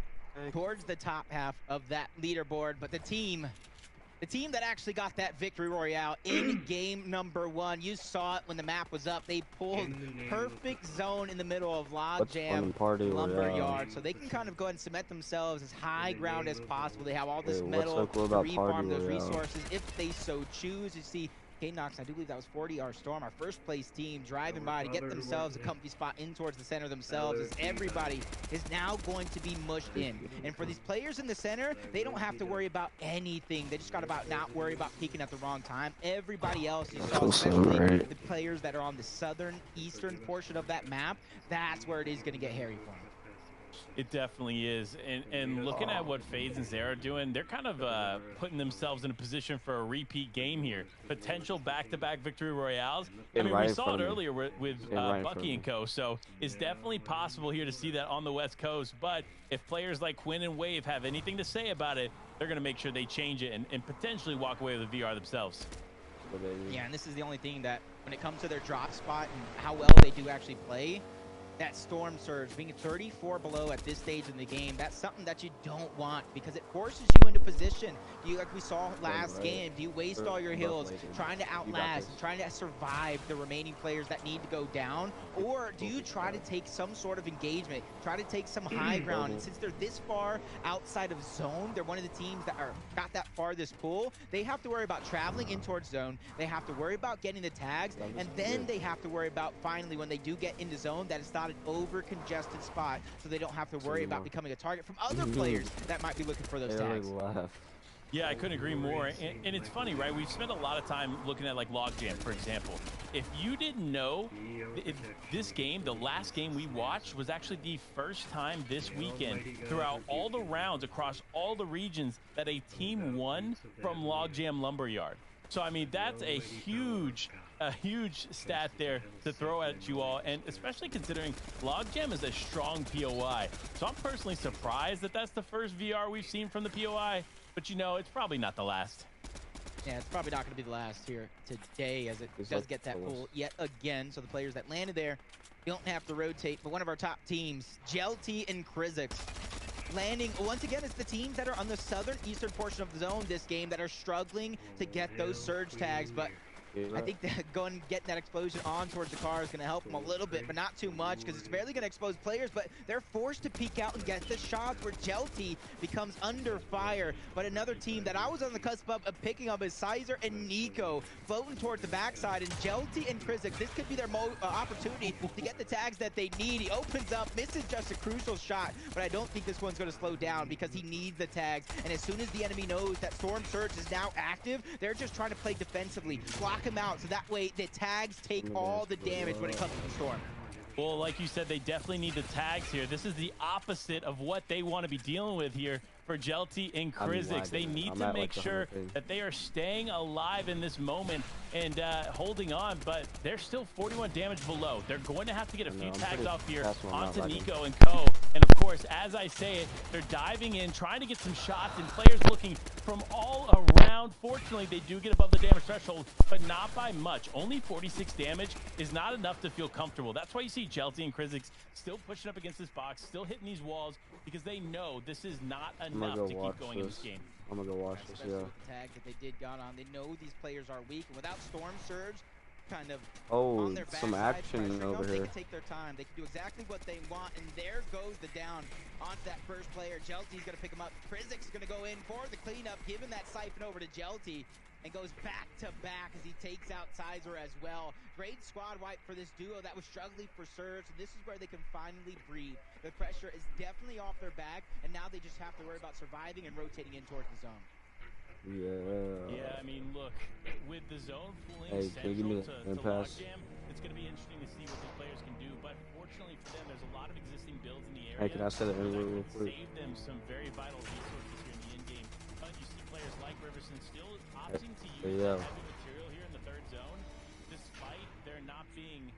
towards the top half of that leaderboard. But the team that actually got that victory royale in game number 1, you saw it when the map was up. They pulled perfect zone in the middle of Logjam Lumberyard, so they can kind of go ahead and cement themselves as high ground as possible. They have all this metal to refarm those resources if they so choose. You see Cadennox, I do believe that was 40R Storm, our first place team, driving by to get themselves a comfy spot in towards the center themselves, as everybody is now going to be mushed in. And for these players in the center, they don't have to worry about anything. They just got about not worry about peeking at the wrong time. Everybody else, you saw, especially the players that are on the southern, eastern portion of that map, that's where it is going to get hairy for them. It definitely is. And looking at what FaZe and Zera are doing, they're kind of putting themselves in a position for a repeat game here. Potential back-to-back victory royales. I mean, we saw it earlier with Bucky and co. So it's definitely possible here to see that on the West Coast. But if players like Quinn and Wave have anything to say about it, they're going to make sure they change it and potentially walk away with a VR themselves. Yeah, and this is the only thing that when it comes to their drop spot and how well they do actually play, that storm surge, being 34 below at this stage in the game, that's something that you don't want because it forces you into position. Do you, like we saw last game, do you waste all your heals trying to outlast and trying to survive the remaining players that need to go down? Or do you try to take some sort of engagement, try to take some high ground? And since they're this far outside of zone, they're one of the teams that are not that far this pool, they have to worry about traveling in towards zone, they have to worry about getting the tags, and then they have to worry about finally when they do get into zone that it's not an over congested spot, so they don't have to worry about becoming a target from other players that might be looking for those tags. Yeah, I couldn't agree more. And it's funny, right? We've spent a lot of time looking at like Logjam, for example. If you didn't know, this game, the last game we watched, was actually the first time this weekend throughout all the rounds across all the regions that a team won from Logjam Lumberyard. So, I mean, that's a huge stat there to throw at you all, and especially considering Logjam is a strong POI. So I'm personally surprised that that's the first VR we've seen from the POI, but you know, it's probably not the last. Yeah, it's probably not going to be the last here today as it does get that pull yet again. So the players that landed there don't have to rotate, but one of our top teams, Jelty and Krizix, landing once again. It's the teams that are on the southern eastern portion of the zone this game that are struggling to get those surge tags, but I think that going getting that explosion on towards the car is going to help them a little bit, but not too much because it's barely going to expose players, but they're forced to peek out and get the shots where Jelty becomes under fire. But another team that I was on the cusp of picking up is Sizer and Nico floating towards the backside, and Jelty and Krizix, this could be their opportunity to get the tags that they need. He opens up, misses just a crucial shot, but I don't think this one's going to slow down because he needs the tags, and as soon as the enemy knows that Storm Surge is now active, they're just trying to play defensively, block him out, so that way the tags take all the damage when it comes to the Storm. Well, like you said, they definitely need the tags here. This is the opposite of what they want to be dealing with here for Jelty and Krizix. They need to make sure that they are staying alive in this moment and holding on, but they're still 41 damage below. They're going to have to get a few tags off here onto Nico and Co. And of course, as I say it, they're diving in, trying to get some shots, and players looking from all around. Fortunately, they do get above the damage threshold, but not by much. Only 46 damage is not enough to feel comfortable. That's why you see Jelty and Krizix still pushing up against this box, still hitting these walls, because they know this is not enough to keep going in this game. I'm gonna go watch this, yeah. The tag that they did got on, they know these players are weak, and without Storm Surge kind of on their some action over they here. can take their time. They can do exactly what they want, and there goes the down onto that first player. Jelty's gonna pick him up. Krizix is gonna go in for the cleanup, giving that siphon over to Jelty, and goes back to back as he takes out Sizer as well. Great squad wipe for this duo that was struggling for Surge, and this is where they can finally breathe. The pressure is definitely off their back, and now they just have to worry about surviving and rotating in towards the zone. Yeah, I mean, look, with the zone pulling central to Logjam, it's going to be interesting to see what the players can do, but fortunately for them, there's a lot of existing builds in the area. Hey, can I set it anywhere real quick? Save them some very vital resources here in the end game. But you see players like Riverson still opting to use heavy material here in the third zone, despite there not being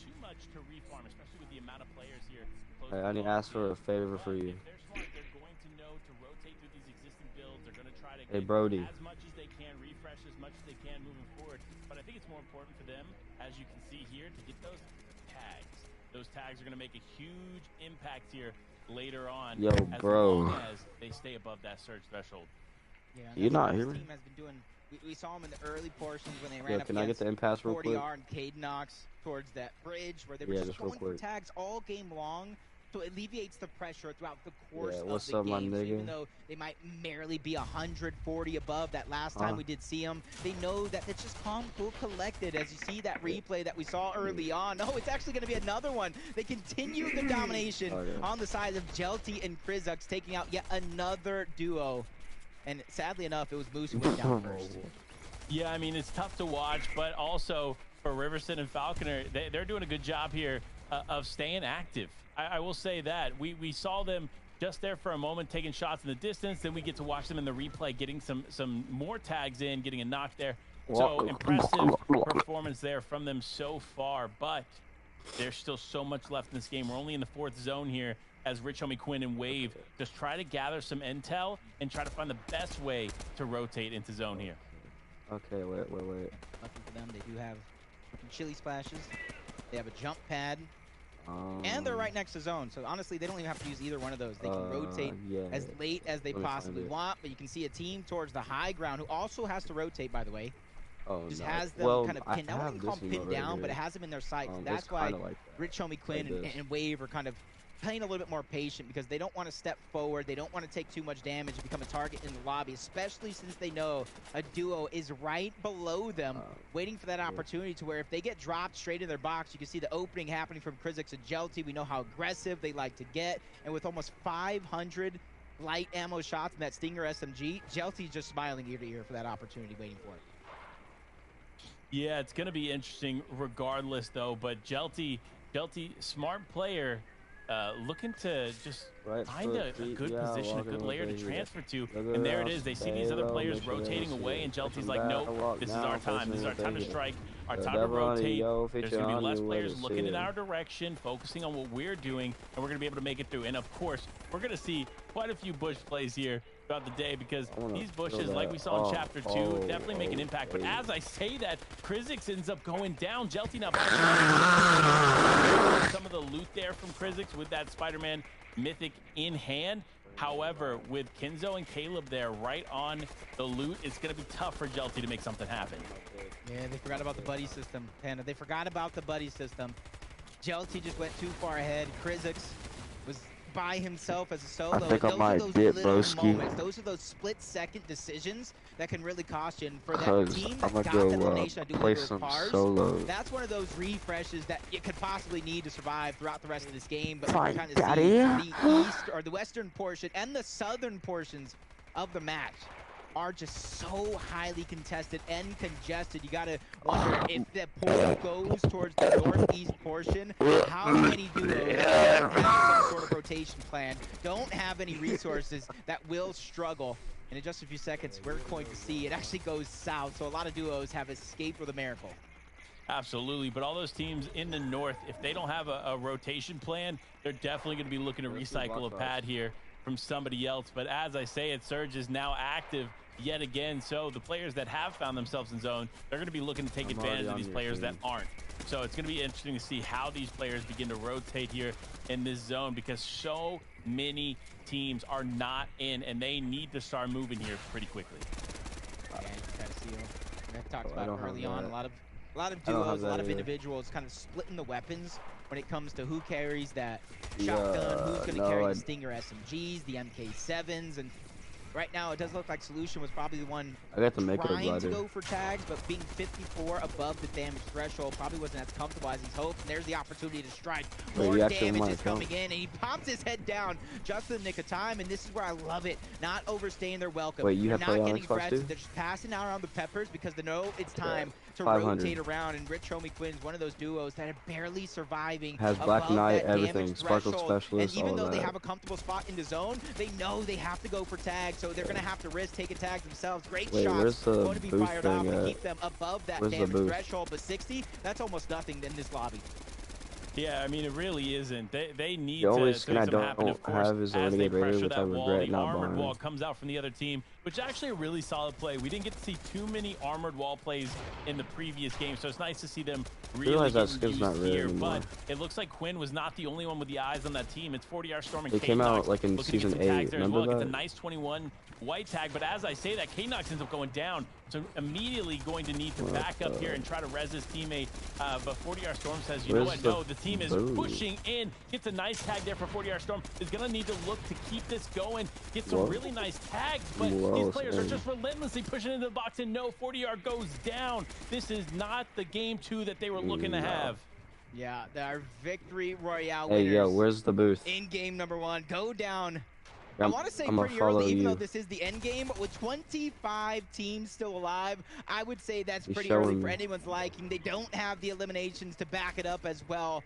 too much to refarm, especially with the amount of players here. Hey, I need to ask for a favor for you. If they're smart, they're going to know to rotate through these existing builds. They're going to try to Hey, get Brody. as much as they can, refresh as much as they can moving forward. But I think it's more important for them, as you can see here, to get those tags. Those tags are going to make a huge impact here later on. Yo, as bro. long as they stay above that surge threshold. Yeah, You're not this here. team has been doing. We saw them in the early portions when they ran up Can I get against the impasse real quick? 40R and Cadenox towards that bridge where they were just real going for quick. tags all game long. So it alleviates the pressure throughout the course of what's the up, my game. So nigga? even though they might merely be 140 above that last time we did see them, they know that it's just calm, cool, collected. As you see that replay that we saw early on. No, it's actually going to be another one. They continue the domination on the side of Jelty and Krizix, taking out yet another duo. And sadly enough, it was Moose who went down first. Yeah, I mean, it's tough to watch, but also for Riverson and Falconer, they're doing a good job here of staying active. I will say that. We saw them just there for a moment, taking shots in the distance. Then we get to watch them in the replay, getting some more tags in, getting a knock there. So impressive performance there from them so far, but there's still so much left in this game. We're only in the fourth zone here as Rich Homie Quinn and Wave just try to gather some intel and try to find the best way to rotate into zone here. Okay, wait. Lucky for them, they do have chili splashes. They have a jump pad. And they're right next to zone, so honestly, they don't even have to use either one of those. They can rotate yeah. as late as they Let me find possibly it. want, but you can see a team towards the high ground who also has to rotate, by the way. Oh, Just no. has them Well, kind of I pinned. I wouldn't have call this them pinned emote right down, but it here. has them in their sights. It's That's why kinda like that. Rich Homie Quinn Like this. and Wave are kind of playing a little bit more patient because they don't want to step forward. They don't want to take too much damage and become a target in the lobby, especially since they know a duo is right below them, waiting for that opportunity to where if they get dropped straight in their box, you can see the opening happening from Krizix and Jelty. We know how aggressive they like to get, and with almost 500 light ammo shots in that Stinger SMG, Jelty's just smiling ear to ear for that opportunity, waiting for it. Yeah, it's going to be interesting regardless, though. But Jelty, smart player, looking to just find a good position, a good layer to transfer to. And there it is. They see these other players rotating away, and Jelty's like, nope, this is our time. This is our time to strike, our time to rotate. There's going to be less players looking in our direction, focusing on what we're doing, and we're going to be able to make it through. And, of course, we're going to see quite a few bush plays here throughout the day because these bushes, like we saw in Chapter 2, definitely make an impact. But as I say that, Krizix ends up going down. Jelty now back some of the loot there from Krizix with that Spider-Man Mythic in hand. However, with Kinzo and Caleb there right on the loot, it's going to be tough for Jelty to make something happen. Yeah, they forgot about the buddy system, Panda. They forgot about the buddy system. Jelty just went too far ahead. Krizix was by himself as a solo. I think those I might are those dip, little broski. moments. Those are those split-second decisions that can really cost you. And for that team that I'm got gonna that go elimination, I do play believe it was some Pars, solos. that's one of those refreshes that you could possibly need to survive throughout the rest of this game. But Fine, you kind of daddy. see the east or the western portion and the southern portions of the match are just so highly contested and congested. You gotta wonder if the portal goes towards the northeast portion, how many duos don't have some sort of rotation plan, don't have any resources that will struggle. And in just a few seconds, we're going to see it actually goes south. So a lot of duos have escaped with a miracle. Absolutely, but all those teams in the north, if they don't have a rotation plan, they're definitely going to be looking to recycle a pad here from somebody else. But as I say, Surge is now active yet again. So the players that have found themselves in zone, they're going to be looking to take advantage of these players that aren't. So it's going to be interesting to see how these players begin to rotate here in this zone because so many teams are not in and they need to start moving here pretty quickly. Yeah, you kind of see I've talked about early on. A lot of duos, a lot of individuals kind of splitting the weapons when it comes to who carries that shotgun, who's going to carry the Stinger SMGs, the MK7s, and right now it does look like Solution was probably the one trying to go for tags, but being 54 above the damage threshold probably wasn't as comfortable as he's hoped. And there's the opportunity to strike. More damage is coming in, and he pops his head down just in the nick of time, and this is where I love it. Not overstaying their welcome. Wait, you They're have not play on getting Xbox aggressive. too? They're just passing out around the peppers because they know it's time to 500. rotate around, and Rich Homie Quinn's one of those duos that are barely surviving. Has Black Knight, everything, Sparkle Specialist, and even all though they that. have a comfortable spot in the zone, they know they have to go for tags, so they're going to have to risk taking tags themselves. Great shots going to be fired off to keep them above that damage threshold, but 60, that's almost nothing in this lobby. Yeah, I mean, it really isn't. They need the only to skin make I something happen, of don't course, have is a as they Renegade Raider, pressure which I that wall. regret The not armored buying. wall comes out from the other team, which is actually a really solid play. We didn't get to see too many armored wall plays in the previous game, so it's nice to see them really that getting skin's not used rare here. anymore. But it looks like Quinn was not the only one with the eyes on that team. It's 40R Storm and It came out like in looking to get season some 8. tags there as well. Remember Gets a that? nice 21 white tag, but as I say that, K-Nox ends up going down, so immediately going to need to back up here and try to res his teammate. But 40R Storm says, you know what, no, the team is pushing in. Gets a nice tag there for 40R Storm. Is going to need to look to keep this going. Get some really nice tags, but these players are just relentlessly pushing into the box, and no, 40R goes down. This is not the game 2 that they were looking to have. Yeah, our victory royale Hey, winners yo, where's the booth? in game number 1 go down. I I'm want to say gonna pretty follow early, even you. though this is the end game, but with 25 teams still alive, I would say that's He's pretty early showing for me. anyone's liking. They don't have the eliminations to back it up as well.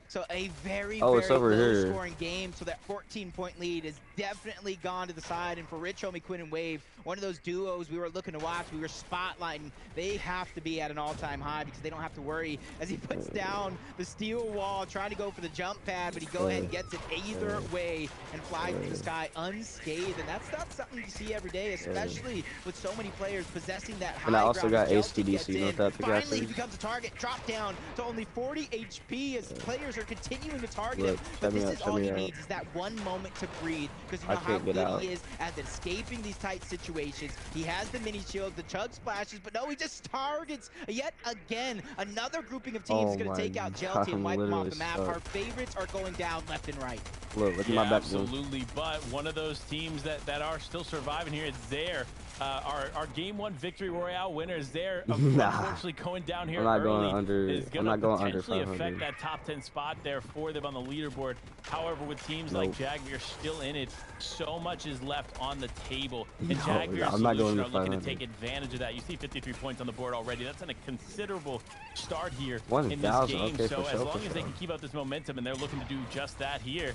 So a very, it's very over here. low-scoring game. So that 14-point lead is definitely gone to the side. And for Rich Homie Quinn and Wave, one of those duos we were looking to watch, we were spotlighting, they have to be at an all-time high because they don't have to worry as he puts down the steel wall, trying to go for the jump pad, but he go ahead and gets it either way and flies through the sky unscathed. And that's not something you see every day, especially with so many players possessing that high And I also ground. got As Jelty ACDC, gets you know in, what that pickaxe finally he is? becomes a target, drop down to only 40 HP as players players are continuing to target Look, him, but this is all he out. needs is that one moment to breathe, because you I know how can't get good out. he is at escaping these tight situations. He has the mini shield, the chug splashes, but no, he just targets yet again. Another grouping of teams is going to take out Jelty and wipe them off the map. Our favorites are going down left and right. Look at Yeah, my back. absolutely. But one of those teams that are still surviving here is there. Our game 1 victory royale winner is there. Unfortunately, going down here early is going to potentially affect that top 10 spot there for them on the leaderboard. However, with teams like Jagbeer still in it, so much is left on the table. And Jagbeer Solution are looking to take advantage of that. You see 53 points on the board already. That's a considerable start here in this game. So as long as they can keep up this momentum, and they're looking to do just that here,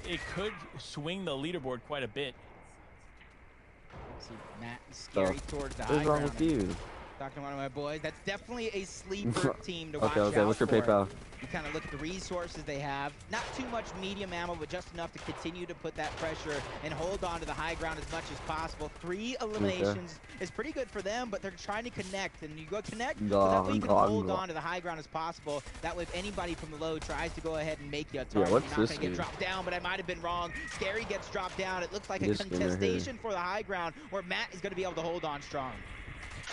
it could swing the leaderboard quite a bit. See Matt and Scary towards the high What's wrong ground. with you? Talking to one of my boys. That's definitely a sleeper team to watch Okay, out what's your for. PayPal? You kind of look at the resources they have. Not too much medium ammo, but just enough to continue to put that pressure and hold on to the high ground as much as possible. 3 eliminations is pretty good for them, but they're trying to connect. And you go connect, so that way you can hold on to the high ground as possible. That way if anybody from the low tries to go ahead and make you a target, you're not going to get dropped down, but I might have been wrong. Scary gets dropped down. It looks like a contestation for the high ground where Matt is going to be able to hold on strong.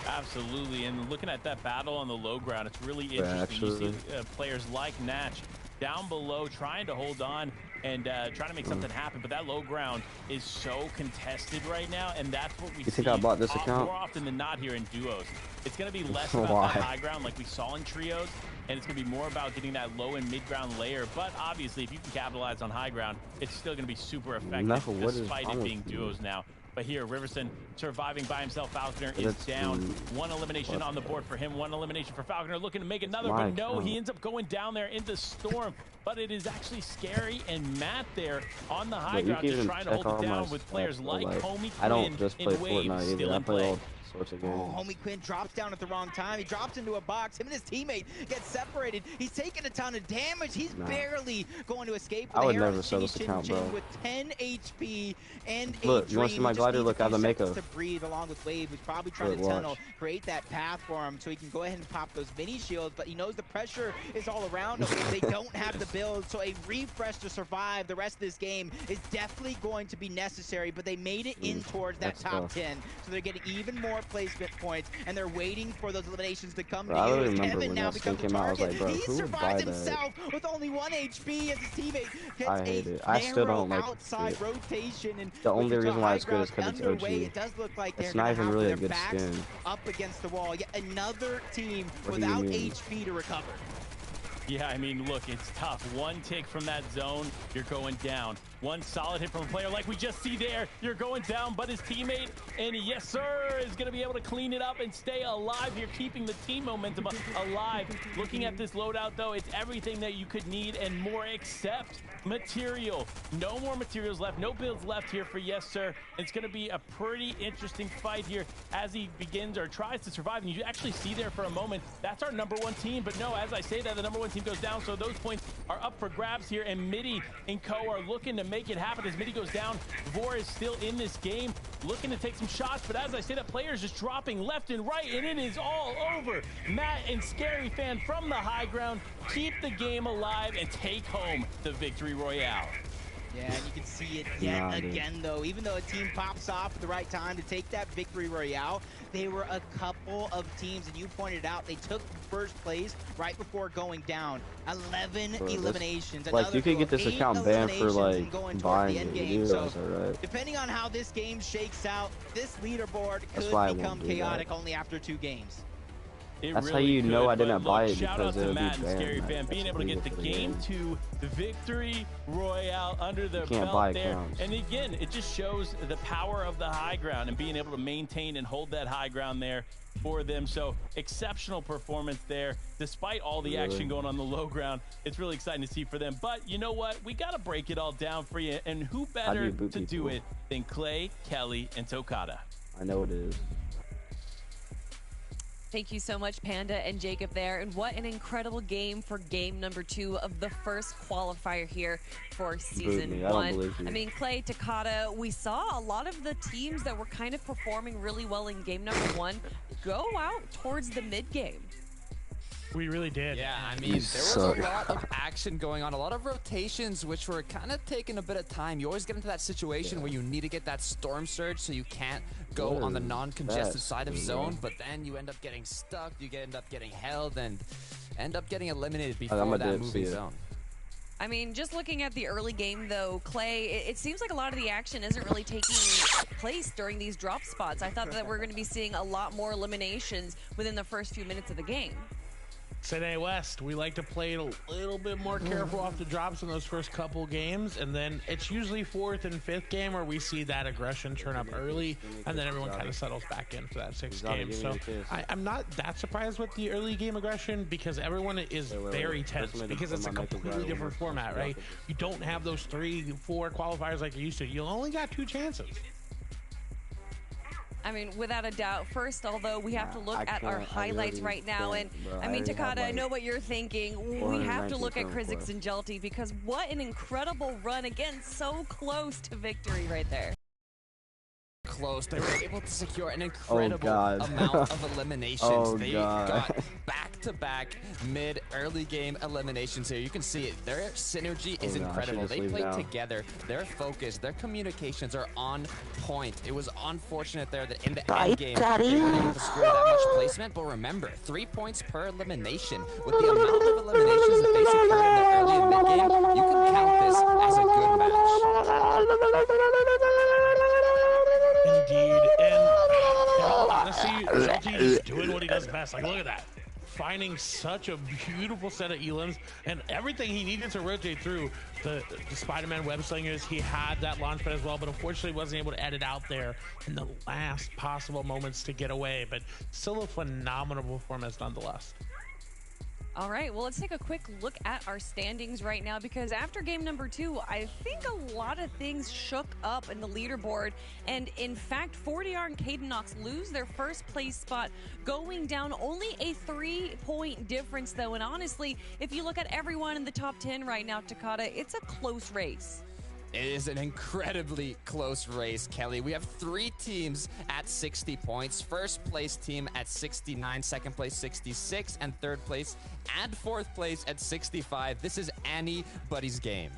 Absolutely, and looking at that battle on the low ground, it's really interesting. You see players like Natch down below trying to hold on and trying to make something happen, but that low ground is so contested right now, and that's what we see I bought this account? more often than not here in duos. It's going to be less about that high ground like we saw in trios, and it's going to be more about getting that low and mid-ground layer. But obviously, if you can capitalize on high ground, it's still going to be super effective, despite it being duos now. But here, Riverson surviving by himself. Falconer is down. 1 elimination on the board for him. 1 elimination for Falconer. Looking to make another, but no, he ends up going down there into Storm. But it is actually Scary and Matt there on the high ground, just trying to hold it down with players like Homie Quinn and Wave still in play. Homie Quinn drops down at the wrong time. He drops into a box. Him and his teammate get separated. He's taking a ton of damage. He's barely going to escape. I would never sell this account, bro. With 10 HP and look, you want to see my glider? Look, I have a makeup. To breathe along with Wave, who's probably trying to tunnel, create that path for him so he can go ahead and pop those mini shields, but he knows the pressure is all around him. They don't have the build, so a refresh to survive the rest of this game is definitely going to be necessary, but they made it in towards that top 10, so they're getting even more placement points, and they're waiting for those eliminations to come to you. Kevin now becomes the target. He survives himself with only 1 HP as his teammate gets a narrow outside rotation. And the only reason why it's good is because it's OG. It does look like they're not even really a good backs skin. up against the wall. Yet another team without HP to recover. Yeah, I mean, look, it's tough. 1 tick from that zone, you're going down. 1 solid hit from a player like we just see there, you're going down, but his teammate, and yes, sir, is going to be able to clean it up and stay alive here, keeping the team momentum alive. Looking at this loadout, though, it's everything that you could need and more except material. No more materials left, no builds left here for yes, sir. It's going to be a pretty interesting fight here as he begins or tries to survive. And you actually see there for a moment, that's our #1 team. But no, as I say that, the #1 team goes down, so those points are up for grabs here, and Midi and Co are looking to make it happen as Midi goes down. Vor is still in this game, looking to take some shots, but as I say, that player is just dropping left and right, and it is all over. Matt and Scary Fan from the high ground keep the game alive and take home the victory royale. Yeah, and you can see it yet again, though. Even though a team pops off at the right time to take that victory royale, they were a couple of teams, and you pointed out, they took first place right before going down. 11 eliminations. Like, you could get this account banned for, like, buying it. You so, realize that, right? depending on how this game shakes out, this leaderboard could become chaotic only after 2 games. That's how you know I didn't buy it, shout out because to it Matt would and be Scary banned. Fan being able to get the game 2 victory royale under their belt there. And again, it just shows the power of the high ground and being able to maintain and hold that high ground there for them. So exceptional performance there, despite all the action going on the low ground. It's really exciting to see for them. But you know what? We got to break it all down for you. And who better to do it than Clay, Kelly, and Tokata? I know it is. Thank you so much, Panda and Jacob there. And what an incredible game for game #2 of the first qualifier here for season 1. I mean, Clay, Takata, we saw a lot of the teams that were kind of performing really well in game #1 go out towards the mid game. We really did. Yeah, I mean, there was a lot of action going on, a lot of rotations, which were kind of taking a bit of time. You always get into that situation where you need to get that storm surge so you can't go on the non-congested side of zone, but then you end up getting stuck, you end up getting held, and end up getting eliminated before that moving zone. I mean, just looking at the early game, though, Clay, it seems like a lot of the action isn't really taking place during these drop spots. I thought that we're going to be seeing a lot more eliminations within the first few minutes of the game. Today West, we like to play a little bit more careful off the drops in those first couple games, and then it's usually fourth and fifth game where we see that aggression turn up early, and then everyone kind of settles back in for that sixth game. So I'm not that surprised with the early game aggression because everyone is very tense because it's a completely different format, right? You don't have those 3-4 qualifiers like you used to. You only got 2 chances. I mean, without a doubt. First, although we have to look at our highlights right now, and I mean, Takada, I know what you're thinking. We have to look at Krizik and Jelty because what an incredible run again, so close to victory right there. Close. They were able to secure an incredible amount of eliminations. They got back-to-back mid-early game eliminations here. You can see it. Their synergy is incredible. They play together. Their focus, their communications are on point. It was unfortunate there that in the end game, they weren't able to score that much placement. But remember, 3 points per elimination. With the amount of eliminations that they secured in the early and mid-game, you can count this as a good match. Indeed, and honestly, Jelty is doing what he does best. Like, look at that. Finding such a beautiful set of elims and everything he needed to rotate through. The Spider-Man web slingers, he had that launch pad as well, but unfortunately wasn't able to edit out there in the last possible moments to get away. But still a phenomenal performance nonetheless. All right, well, let's take a quick look at our standings right now because after game number 2, I think a lot of things shook up in the leaderboard. And in fact, 40R and Cadenox lose their first place spot, going down only a 3-point difference, though. And honestly, if you look at everyone in the top 10 right now, Takada, it's a close race. It is an incredibly close race, Kelly. We have 3 teams at 60 points. First place team at 69, second place 66, and third place and fourth place at 65. This is anybody's game.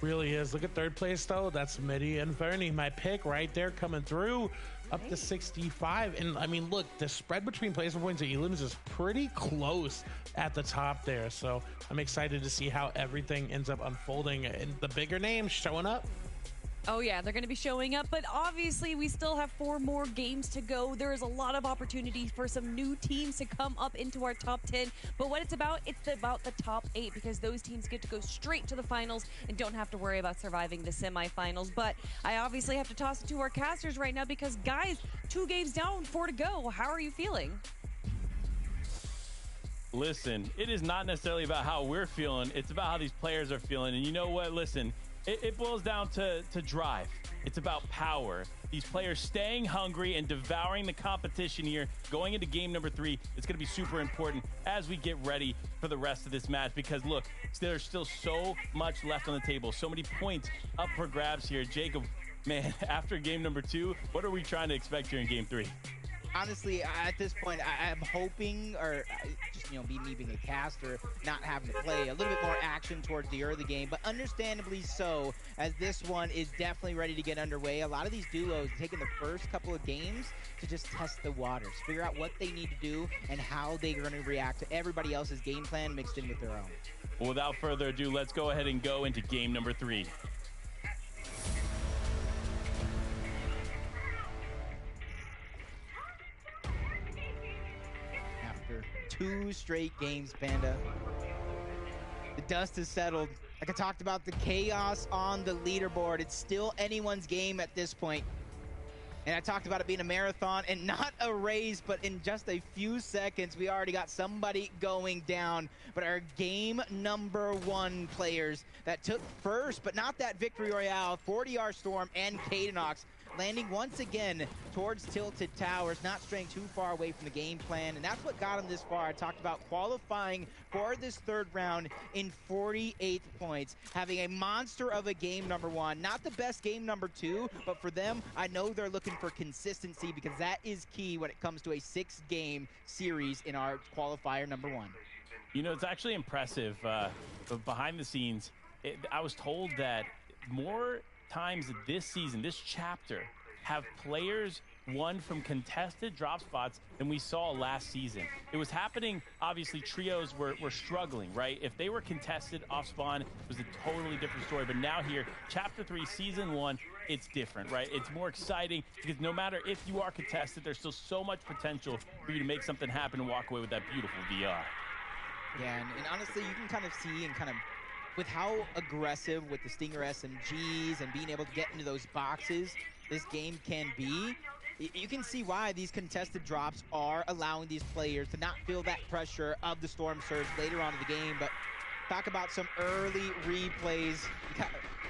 Really is. Look at third place, though. That's Mitty and Fernie. My pick right there coming through up to 65. And I mean, look, the spread between placement points and elims is pretty close at the top there. So I'm excited to see how everything ends up unfolding and the bigger names showing up. Oh yeah, they're going to be showing up, but obviously we still have 4 more games to go. There is a lot of opportunity for some new teams to come up into our top 10, but what it's about the top 8 because those teams get to go straight to the finals and don't have to worry about surviving the semifinals. But I obviously have to toss it to our casters right now because guys, 2 games down, 4 to go. How are you feeling? Listen, it is not necessarily about how we're feeling. It's about how these players are feeling. And you know what? Listen, it boils down to drive. It's about power. These players staying hungry and devouring the competition here. Going into game number 3, it's going to be super important as we get ready for the rest of this match. Because, look, there's still so much left on the table. So many points up for grabs here. Jacob, man, after game number 2, what are we trying to expect here in game 3? Honestly, at this point, I'm hoping, or just, me being a caster, not having to play a little bit more action towards the early game, but understandably so, as this one is definitely ready to get underway. A lot of these duos taking the first couple of games to just test the waters, figure out what they need to do and how they're going to react to everybody else's game plan mixed in with their own. Well, without further ado, let's go ahead and go into game number 3. After 2 straight games, Panda, the dust has settled. Like I talked about, the chaos on the leaderboard. It's still anyone's game at this point. And I talked about it being a marathon and not a race, but in just a few seconds, we already got somebody going down. But our game number 1 players that took first, but not that victory royale, 40R Storm and Cadenox, landing once again towards Tilted Towers, not straying too far away from the game plan, and that's what got him this far. I talked about qualifying for this third round in 48 points, having a monster of a game number one. Not the best game number two, but for them, I know they're looking for consistency because that is key when it comes to a 6-game series in our qualifier number one. You know, it's actually impressive, but behind the scenes, I was told that more times this season, this chapter, have players won from contested drop spots than we saw last season. It was happening, obviously trios were struggling, right? If they were contested off spawn, it was a totally different story. But now here, chapter 3, season 1, it's different, right? It's more exciting because no matter if you are contested, there's still so much potential for you to make something happen and walk away with that beautiful VR. Yeah, and honestly, you can kind of see and kind of with how aggressive with the Stinger SMGs and being able to get into those boxes this game can be, you can see why these contested drops are allowing these players to not feel that pressure of the Storm Surge later on in the game. But talk about some early replays.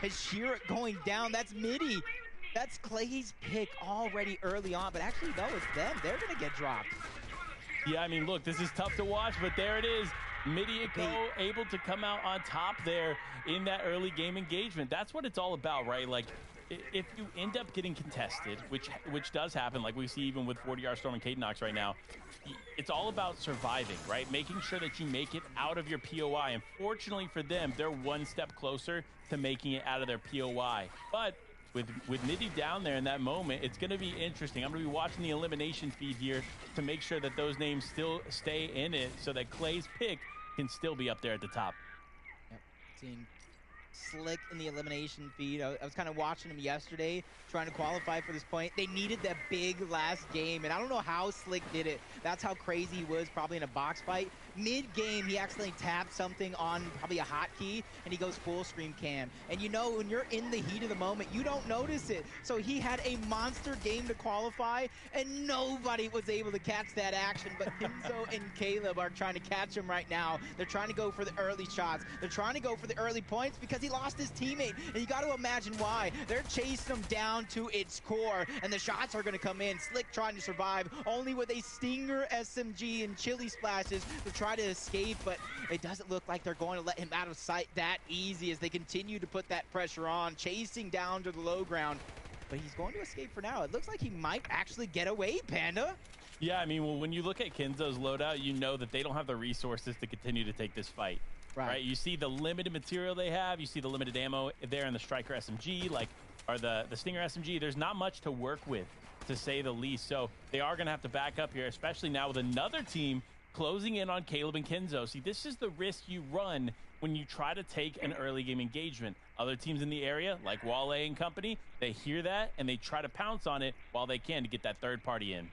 Hashira going down, that's Midi. That's Clay's pick already early on, but actually, no, it's them. They're gonna get dropped. Yeah, I mean, look, this is tough to watch, but there it is. Midi able to come out on top there in that early game engagement. That's what it's all about, right? Like, if you end up getting contested, which does happen, like we see even with 40R Storm and Kadenox right now, it's all about surviving, right? Making sure that you make it out of your POI. And fortunately for them, they're one step closer to making it out of their POI. But with Midi down there in that moment, it's going to be interesting. I'm going to be watching the elimination feed here to make sure that those names still stay in it so that Clay's pick can still be up there at the top. Yep, seeing Slick in the elimination feed. I was kind of watching him yesterday, trying to qualify for this point. They needed that big last game, and I don't know how Slick did it. That's how crazy he was, probably in a box fight. Mid-game, he accidentally tapped something on probably a hotkey, and he goes full screen cam. And you know, when you're in the heat of the moment, you don't notice it. So he had a monster game to qualify, and nobody was able to catch that action. But Kinzo and Caleb are trying to catch him right now. They're trying to go for the early shots. They're trying to go for the early points because he lost his teammate. And you got to imagine why. They're chasing him down to its core, and the shots are going to come in. Slick trying to survive, only with a Stinger SMG and chili splashes to try to escape, but it doesn't look like they're going to let him out of sight that easy as they continue to put that pressure on, chasing down to the low ground. But he's going to escape for now. It looks like he might actually get away, Panda. Yeah, I mean, well, when you look at Kinzo's loadout, you know that they don't have the resources to continue to take this fight. Right? You see the limited material they have, you see the limited ammo there in the Striker SMG, or the Stinger SMG. There's not much to work with, to say the least. So they are going to have to back up here, especially now with another team closing in on Caleb and Kinzo. See, this is the risk you run when you try to take an early game engagement. Other teams in the area, like Wale and company, they hear that and they try to pounce on it while they can to get that third party in.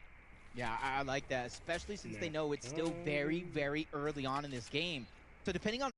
Yeah, I like that, especially since they know it's still very, very early on in this game. So depending on